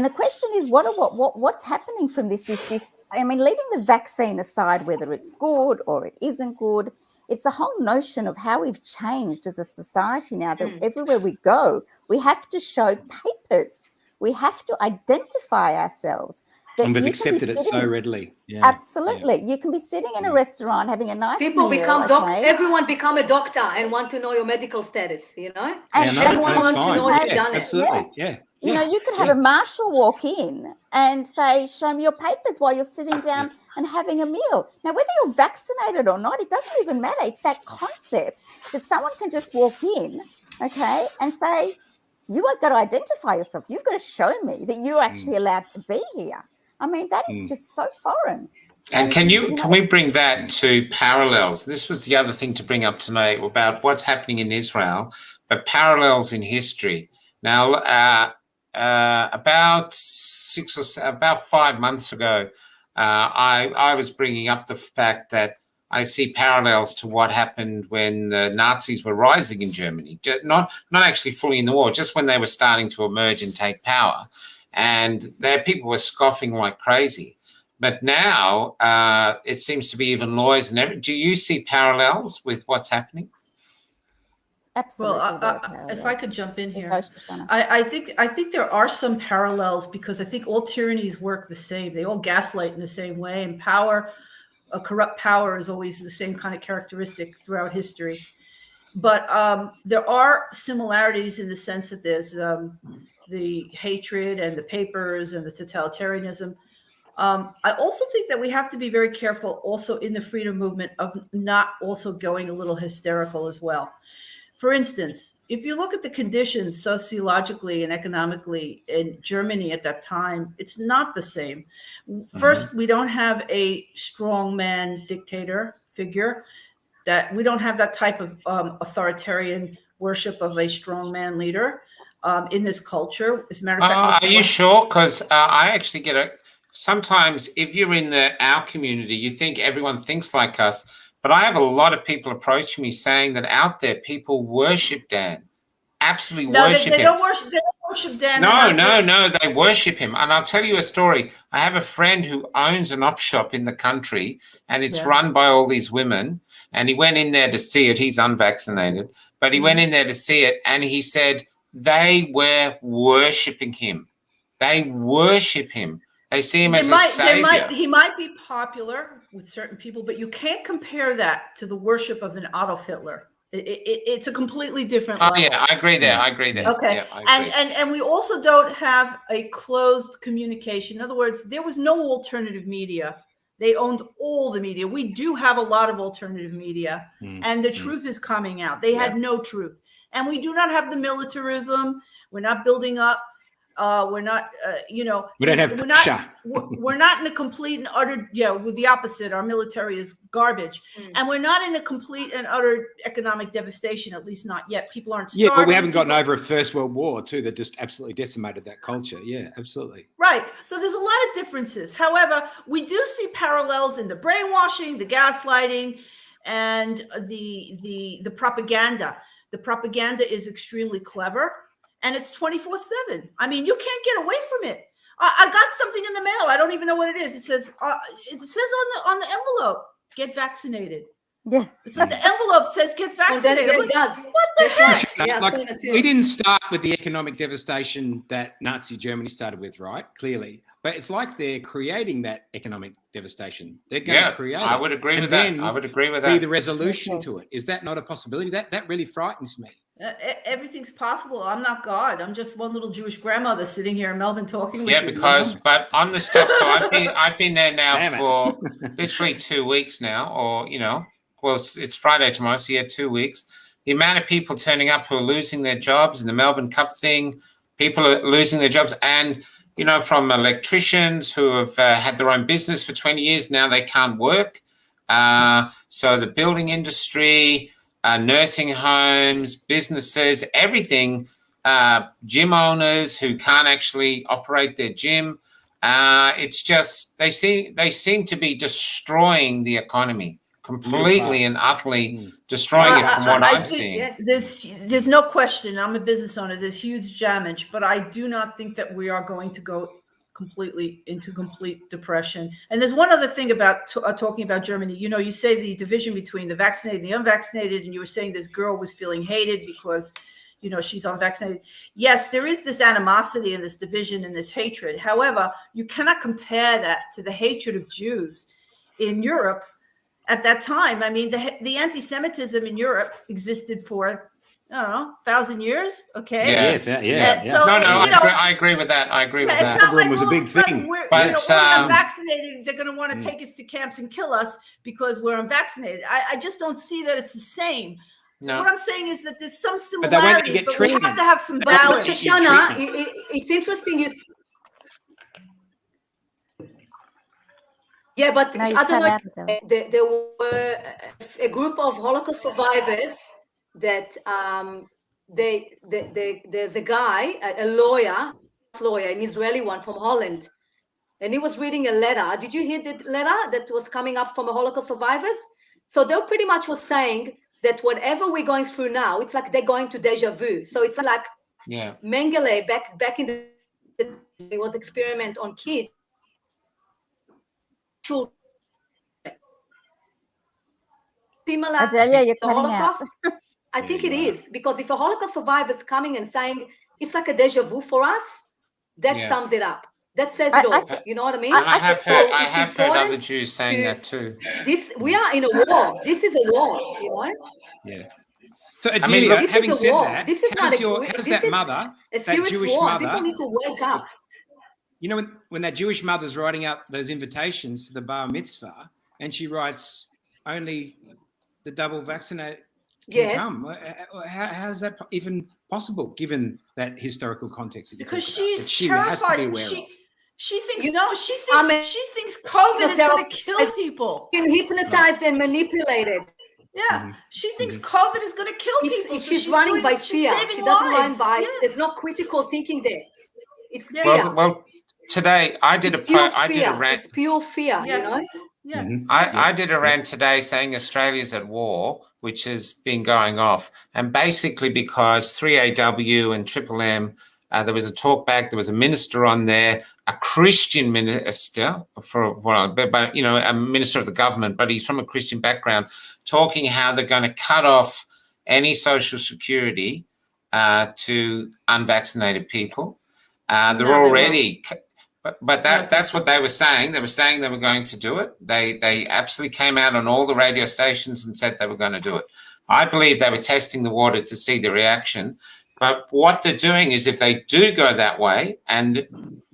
the question is, what's happening from this? I mean, leaving the vaccine aside, whether it's good or it isn't good, it's the whole notion of how we've changed as a society now, that everywhere we go, we have to show papers. We have to identify ourselves. And we've accepted it so readily. Yeah. Absolutely. Yeah. You can be sitting in a restaurant having a nice People meal, become doctors. Everyone become a doctor and want to know your medical status, And everyone wants to know you've done it. Absolutely, yeah. You could have a marshal walk in and say, show me your papers, while you're sitting down and having a meal. Now, whether you're vaccinated or not, it doesn't even matter. It's that concept that someone can just walk in, okay, and say, you have got to identify yourself. You've got to show me that you're actually allowed to be here. I mean, that is just so foreign. And can we bring that to parallels? This was the other thing to bring up tonight about what's happening in Israel, but parallels in history. Now, about 5 months ago, I was bringing up the fact that I see parallels to what happened when the Nazis were rising in Germany, not actually fully in the war, just when they were starting to emerge and take power. And there people were scoffing like crazy. But now it seems to be even lawyers and everything. Do you see parallels with what's happening? Absolutely. Well, if I could jump in here, I think there are some parallels, because I think all tyrannies work the same. They all gaslight in the same way, and corrupt power is always the same kind of characteristic throughout history. But there are similarities in the sense that there's the hatred and the papers and the totalitarianism. I also think that we have to be very careful also in the freedom movement of not also going a little hysterical as well. For instance, if you look at the conditions sociologically and economically in Germany at that time, it's not the same. First, we don't have a strongman dictator figure. That we don't have that type of authoritarian worship of a strongman leader in this culture. As a matter of fact, are you sure? Because I actually get it. Sometimes if you're in our community, you think everyone thinks like us. But I have a lot of people approach me saying that out there people worship Dan, absolutely worship him. They don't worship Dan. No, they worship him. And I'll tell you a story. I have a friend who owns an op shop in the country, and it's run by all these women. And he went in there to see it. He's unvaccinated, but he went in there to see it, and he said they were worshiping him. They worship him. They see him as a savior. He might be popular with certain people, but you can't compare that to the worship of an Adolf Hitler. It's a completely different level. Yeah, I agree there. Okay, yeah, and we also don't have a closed communication. In other words, there was no alternative media. They owned all the media. We do have a lot of alternative media, and the truth is coming out. They had no truth, and we do not have the militarism. We're not building up. We're not, we don't have. We're not in a complete and utter. With the opposite. Our military is garbage, and we're not in a complete and utter economic devastation. At least not yet. People aren't starving. Yeah, but we haven't gotten over a First World War too that just absolutely decimated that culture. Yeah, absolutely. Right. So there's a lot of differences. However, we do see parallels in the brainwashing, the gaslighting, and the propaganda. The propaganda is extremely clever. And it's 24/7. I mean, you can't get away from it. I got something in the mail. I don't even know what it is. It says on the envelope, "Get vaccinated." Yeah. It's like the envelope says "Get vaccinated." It does. What the heck? Yeah, we didn't start with the economic devastation that Nazi Germany started with, right? Clearly. But it's like they're creating that economic devastation. They're going to create it. I would agree with that. I would agree with that. Be the resolution to it. Is that not a possibility? That really frightens me. Everything's possible. I'm not God. I'm just one little Jewish grandmother sitting here in Melbourne talking with you. But on the steps, so I've been there now for literally 2 weeks now, or it's Friday tomorrow, so 2 weeks. The amount of people turning up who are losing their jobs in the Melbourne Cup thing, people are losing their jobs, and from electricians who have had their own business for 20 years, now they can't work. So the building industry, nursing homes, businesses, everything, gym owners who can't actually operate their gym. It's just they seem to be destroying the economy completely and utterly destroying it from what I'm seeing. There's no question. I'm a business owner. There's huge damage, but I do not think that we are going to go completely into complete depression. And there's one other thing about talking about Germany. You say the division between the vaccinated and the unvaccinated, and you were saying this girl was feeling hated because she's unvaccinated. Yes, there is this animosity and this division and this hatred. However, you cannot compare that to the hatred of Jews in Europe at that time. I mean, the anti-Semitism in Europe existed for 1,000 years. Okay. Yeah. So, I agree with that. It was a big thing. We're unvaccinated. They're going to want to take us to camps and kill us because we're unvaccinated. I just don't see that it's the same. No. What I'm saying is that there's some But that way they similarities, get but we have treatment. to have some But balance. Shoshana, it's interesting. Yeah, but No, you I don't cut out know. of them. There were a group of Holocaust survivors that there's a guy, a lawyer, an Israeli one from Holland, and he was reading a letter. Did you hear the letter that was coming up from the Holocaust survivors? So they pretty much was saying that whatever we're going through now, it's like they're going to deja vu. So it's like Mengele back in the it was experiment on kids. Similar Adelia, you're to the cutting out. Holocaust? I think it is, because if a Holocaust survivor is coming and saying it's like a deja vu for us, that sums it up. That says it all. You know what I mean? And I have heard other Jews saying that too. We are in a war. This is a war, you know? Yeah. So Adelia, having said that, this is how does this that mother, that Jewish war. mother, people need to wake up. You know, when that Jewish mother's writing out those invitations to the bar mitzvah, and she writes only the double vaccinated can come. How is that even possible, given that historical context? That because she terrified. has to be aware of. She thinks she thinks COVID is going to kill people. Being hypnotized and manipulated. Yeah, she thinks COVID is going to kill people. She's running by fear. She doesn't run by. There's no critical thinking there. It's fear. Well, today I did I did a rant. It's pure fear, you know. Yeah. I did a rant today saying Australia's at war, which has been going off, and basically because 3AW and Triple M, there was a talk back. There was a minister on there, a Christian minister but you know, a minister of the government, but he's from a Christian background, talking how they're going to cut off any social security to unvaccinated people. They're already. But that's what they were saying. They were saying they were going to do it. They absolutely came out on all the radio stations and said they were going to do it. I believe they were testing the water to see the reaction. But what they're doing is if they do go that way, and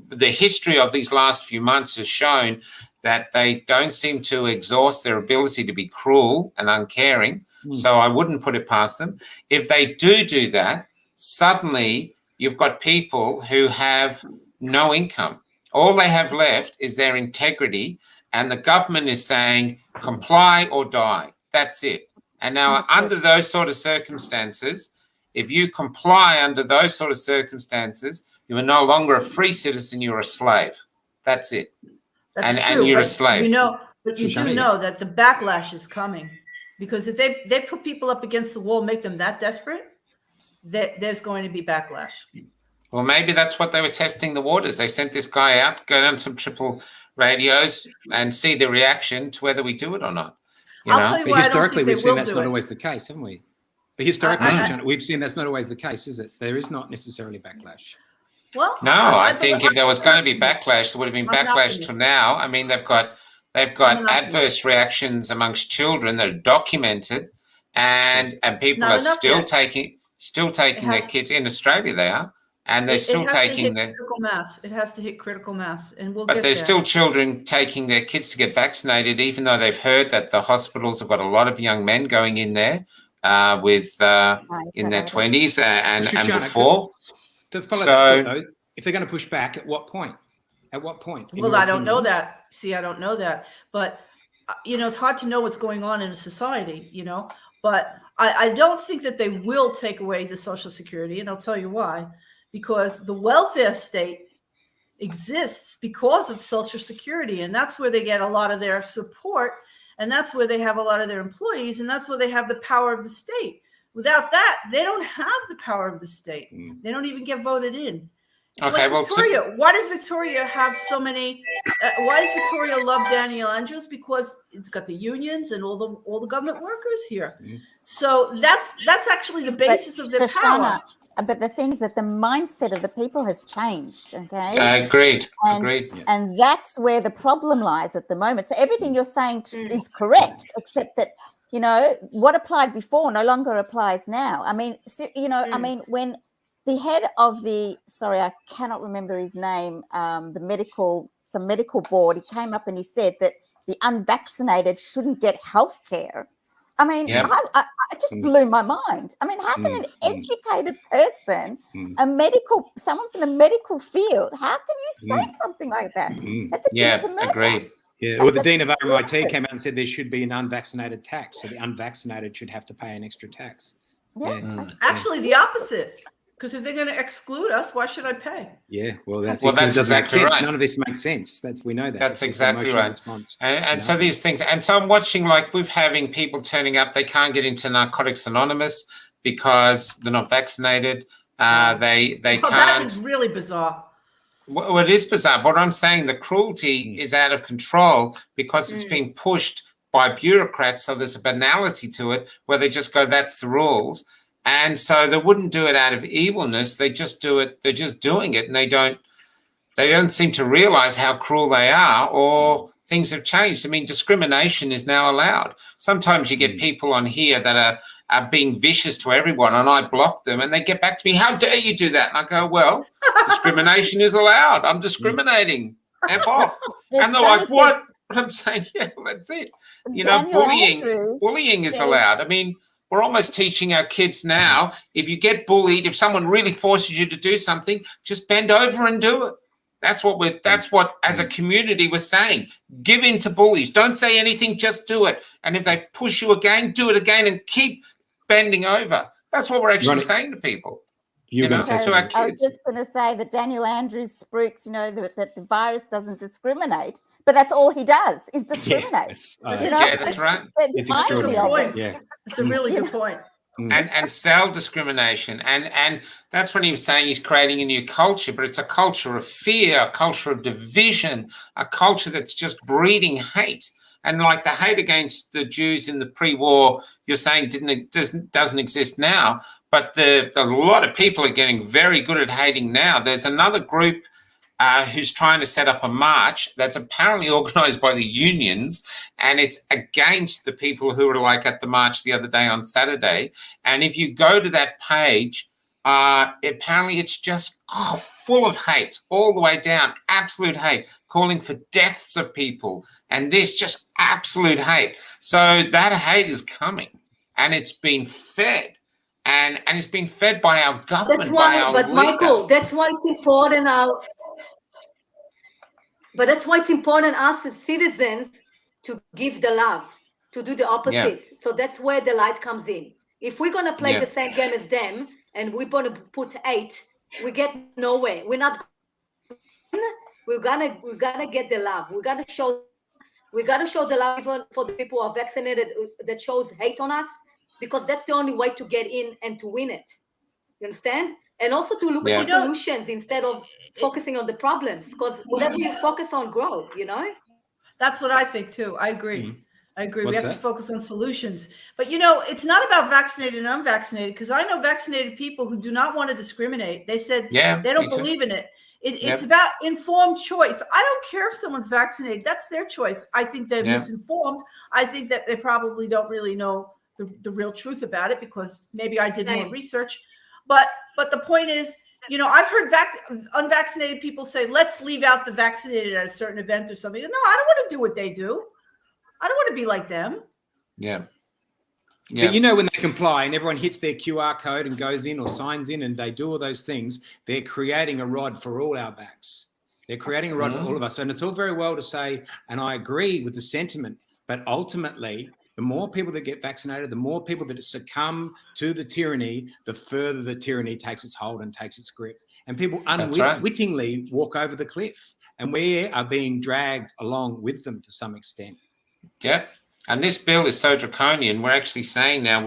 the history of these last few months has shown that they don't seem to exhaust their ability to be cruel and uncaring. So I wouldn't put it past them. If they do that, suddenly you've got people who have no income. All they have left is their integrity, and the government is saying, comply or die. That's it. And now, under those sort of circumstances, if you comply under those sort of circumstances, you are no longer a free citizen, you're a slave. That's it. That's true, and you're a slave. You know, but you do know that the backlash is coming, because if they put people up against the wall, make them that desperate, there's going to be backlash. Well, maybe that's what they were testing the waters. They sent this guy out, go down some triple radios and see the reaction to whether we do it or not. You know? Tell you but historically, we've seen that's not always the case, haven't we? But historically, we've seen that's not always the case, is it? There is not necessarily backlash. Well, no, I think if there was going to be backlash, there would have been backlash to now. I mean, they've got adverse reactions amongst children that are documented, and people are still taking their kids in Australia. They are. And they're still taking the critical mass. It has to hit critical mass, and but there's still children taking their kids to get vaccinated, even though they've heard that the hospitals have got a lot of young men going in there with in their 20s and before. To follow that, though, if they're going to push back, at what point? At what point? Well, I don't know that. See, I don't know that, but you know, it's hard to know what's going on in a society. You know, but I don't think that they will take away the Social Security, and I'll tell you why. Because the welfare state exists because of Social Security, and that's where they get a lot of their support, and that's where they have a lot of their employees, and that's where they have the power of the state. Without that, they don't have the power of the state. They don't even get voted in. Okay, like Victoria, why does Victoria have so many? Why does Victoria love Daniel Andrews? Because it's got the unions and all the government workers here. So that's actually the basis of their power. But the thing is that the mindset of the people has changed, okay? Agreed. And that's where the problem lies at the moment. So everything you're saying is correct, except that, you know, what applied before no longer applies now. I mean, you know, I mean, when the head of I cannot remember his name, some medical board, he came up and he said that the unvaccinated shouldn't get health care. I mean, Yeah. I just blew my mind. I mean, how can an educated person, someone from the medical field, how can you say something like that? That's akin to murder. Agreed. Yeah, well, the dean of RMIT came out and said there should be an unvaccinated tax, so the unvaccinated should have to pay an extra tax. Actually, the opposite. Because if they're going to exclude us, why should I pay? Yeah, well, that's exactly right. None of this makes sense. We know that. That's exactly right. And so these things, and so I'm watching, like, we're having people turning up. They can't get into Narcotics Anonymous because they're not vaccinated. They can't. That is really bizarre. Well, it is bizarre. But what I'm saying, the cruelty is out of control because it's being pushed by bureaucrats. So there's a banality to it where they just go, that's the rules. And so they wouldn't do it out of evilness. They just do it. They're just doing it. And they don't seem to realize how cruel they are, or things have changed. I mean, discrimination is now allowed. Sometimes you get people on here that are being vicious to everyone, and I block them, and they get back to me, how dare you do that? And I go, well, discrimination is allowed. I'm discriminating. F off. And they're like, what? But I'm saying, yeah, well, that's it. You know, bullying is allowed. I mean, we're almost teaching our kids now, if you get bullied, if someone really forces you to do something, just bend over and do it. That's what as a community we're saying. Give in to bullies. Don't say anything, just do it. And if they push you again, do it again and keep bending over. That's what we're actually saying to people. I was just going to say that Daniel Andrews spooks, that the virus doesn't discriminate, but that's all he does is discriminate. That's right. It's extraordinary. Yeah, it's a really good point. And sell discrimination. And that's when he was saying he's creating a new culture, but it's a culture of fear, a culture of division, a culture that's just breeding hate. And like the hate against the Jews in the pre-war, you're saying doesn't exist now, but a lot of people are getting very good at hating now. There's another group who's trying to set up a march that's apparently organized by the unions, and it's against the people who were like at the march the other day on Saturday. And if you go to that page, apparently it's just full of hate all the way down, absolute hate, calling for deaths of people, and this just absolute hate. So that hate is coming, and it's been fed, and it's been fed by our government. That's why, Michael, that's why it's important us as citizens to give the love, to do the opposite. Yeah. So that's where the light comes in. If we're gonna play the same game as them, and we're gonna put 8, we get nowhere. We're gonna get the love. We gotta show the love even for the people who are vaccinated that shows hate on us, because that's the only way to get in and to win it. You understand? And also to look for solutions instead of focusing on the problems, because whatever you focus on grow, That's what I think too. I agree. Mm-hmm. I agree. We have to focus on solutions. But, it's not about vaccinated and unvaccinated, because I know vaccinated people who do not want to discriminate. They said they don't believe in it. It's about informed choice. I don't care if someone's vaccinated. That's their choice. I think they're misinformed. I think that they probably don't really know the real truth about it, because maybe I did more research. But the point is, I've heard unvaccinated people say, let's leave out the vaccinated at a certain event or something. No, I don't want to do what they do. I don't want to be like them. Yeah. But when they comply and everyone hits their QR code and goes in or signs in and they do all those things, they're creating a rod for all our backs. They're creating a rod for all of us. And it's all very well to say, and I agree with the sentiment, but ultimately, the more people that get vaccinated, the more people that succumb to the tyranny, the further the tyranny takes its hold and takes its grip. And people unwittingly walk over the cliff, and we are being dragged along with them to some extent. Yeah. And this bill is so draconian, we're actually saying now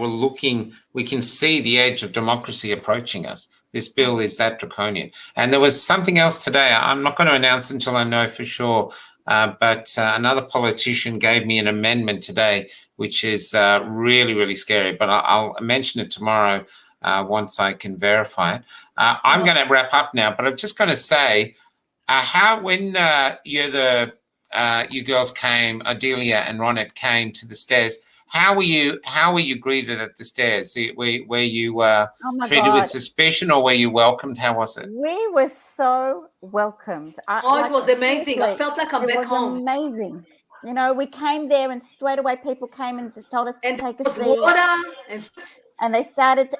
we can see the edge of democracy approaching us. This bill is that draconian. And there was something else today. I'm not going to announce until I know for sure. But another politician gave me an amendment today, which is really, really scary. But I'll mention it tomorrow once I can verify it. I'm going to wrap up now, but I'm just going to say when you girls came, Adelia and Ronette came to the stairs, how were you greeted at the stairs? Were you treated with suspicion, or were you welcomed? How was it? We were so welcomed. It was amazing. I felt like I'm back home. Amazing. You know, we came there and straight away people came and just told us to take a seat. Water and they started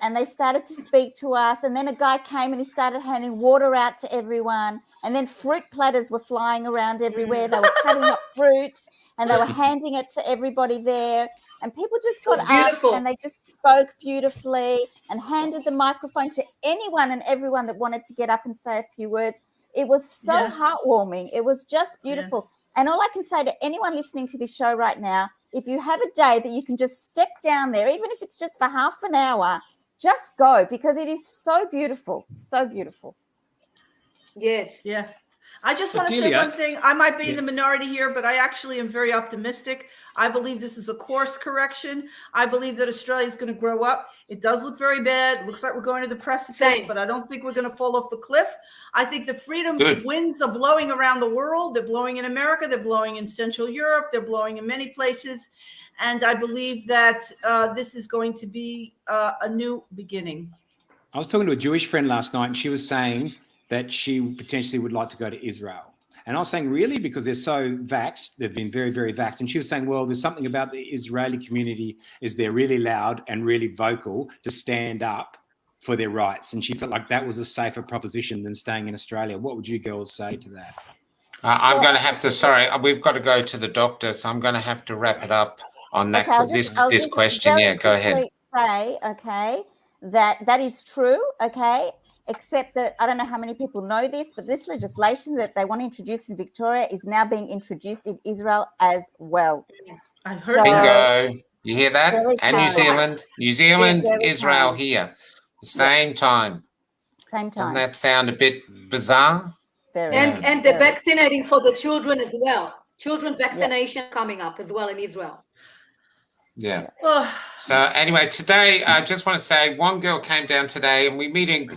to speak to us. And then a guy came and he started handing water out to everyone. And then fruit platters were flying around everywhere. They were cutting up fruit and they were handing it to everybody there. And people just got up and they just spoke beautifully and handed the microphone to anyone and everyone that wanted to get up and say a few words. It was so heartwarming. It was just beautiful. Yeah. And all I can say to anyone listening to this show right now, if you have a day that you can just step down there, even if it's just for half an hour, just go, because it is so beautiful. So beautiful. Yes. Yeah. I just want to say one thing. I might be in the minority here, but I actually am very optimistic. I believe this is a course correction. I believe that Australia is going to grow up. It does look very bad. It looks like we're going to the precipice, but I don't think we're going to fall off the cliff. I think the freedom winds are blowing around the world. They're blowing in America. They're blowing in Central Europe. They're blowing in many places. And I believe that this is going to be a new beginning. I was talking to a Jewish friend last night, and she was saying that she potentially would like to go to Israel. And I was saying, really? Because they're so vaxxed, they've been very, very vaxxed. And she was saying, well, there's something about the Israeli community is they're really loud and really vocal to stand up for their rights. And she felt like that was a safer proposition than staying in Australia. What would you girls say to that? I'm going to have to, sorry, we've got to go to the doctor, so I'm going to have to wrap it up on that. This question. Yeah, go ahead. Say, okay, that is true, okay, except that I don't know how many people know this, but this legislation that they want to introduce in Victoria is now being introduced in Israel as well. I've heard Bingo. You hear that? And New Zealand, Israel here, the same time. Same time. Doesn't that sound a bit bizarre? And they're vaccinating for the children as well. Children's vaccination coming up as well in Israel. Yeah. So anyway, today I just want to say one girl came down today, and we meet and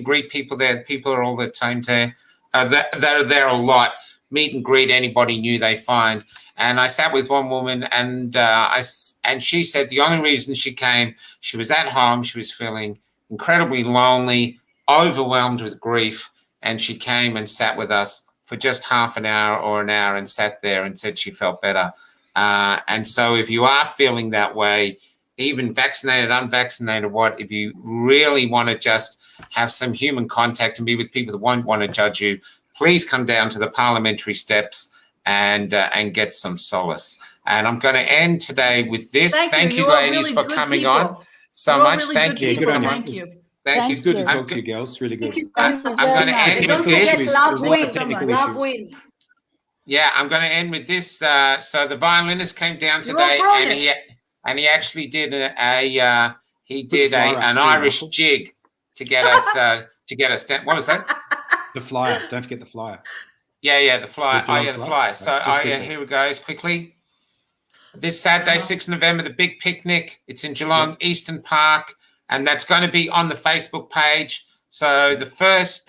greet people there. People are all the time there. They're there a lot. Meet and greet anybody new they find. And I sat with one woman, and she said the only reason she came, she was at home, she was feeling incredibly lonely, overwhelmed with grief, and she came and sat with us for just half an hour or an hour and sat there and said she felt better. And so if you are feeling that way, even vaccinated, unvaccinated, if you really want to just have some human contact and be with people that won't want to judge you, please come down to the parliamentary steps and get some solace. And I'm going to end today with this. Thank you ladies, for coming on so much. Thank you. Good on you. Thank you. It's good to talk to you, girls. Really good. I'm going to end with this. Love wins. Yeah, I'm going to end with this. So the violinist came down today, and he actually did an Irish jig to get us down. What was that? The flyer. Don't forget the flyer. Yeah, the flyer. The flyer. So here it goes quickly. This Saturday, 6th November, the big picnic. It's in Geelong, Eastern Park, and that's going to be on the Facebook page. So the first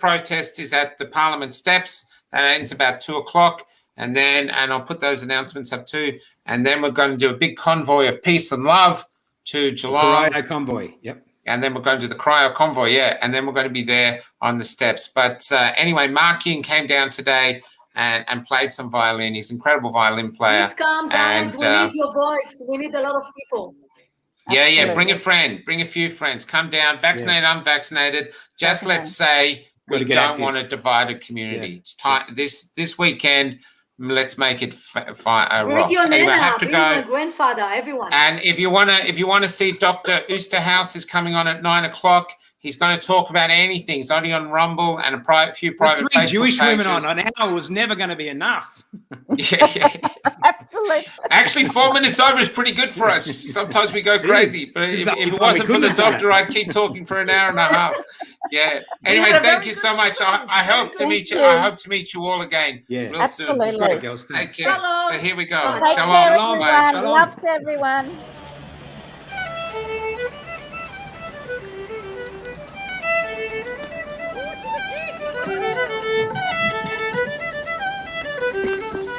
protest is at the Parliament steps. That ends about 2:00, and I'll put those announcements up too. And then we're going to do a big convoy of peace and love to Geelong. Cryo convoy, yep. And then we're going to do the cryo convoy, and then we're going to be there on the steps. But anyway, Mark King came down today and played some violin. He's an incredible violin player. Please come, guys. We need your voice. We need a lot of people. Yeah. Bring a friend. Bring a few friends. Come down, vaccinated, unvaccinated. Just let's say we don't want a divided community. It's time this weekend. Let's make it Bring your Nana, bring my grandfather, everyone. And if you wanna see Dr. Oosterhouse is coming on at 9:00. He's going to talk about anything. He's only on Rumble and a few private Facebook Jewish pages. women on an hour was never going to be enough. Yeah. Absolutely. Actually, 4 minutes over is pretty good for us. Sometimes we go crazy, but if it wasn't for the doctor, I'd keep talking for an hour and a half. Yeah. Anyway, thank you so much. I hope to meet you. I hope to meet you all again. Yeah. Real Absolutely. soon. Great, girls. Take care. Shalom. So here we go. Take care, everyone. Shalom. Love to everyone. Thank you.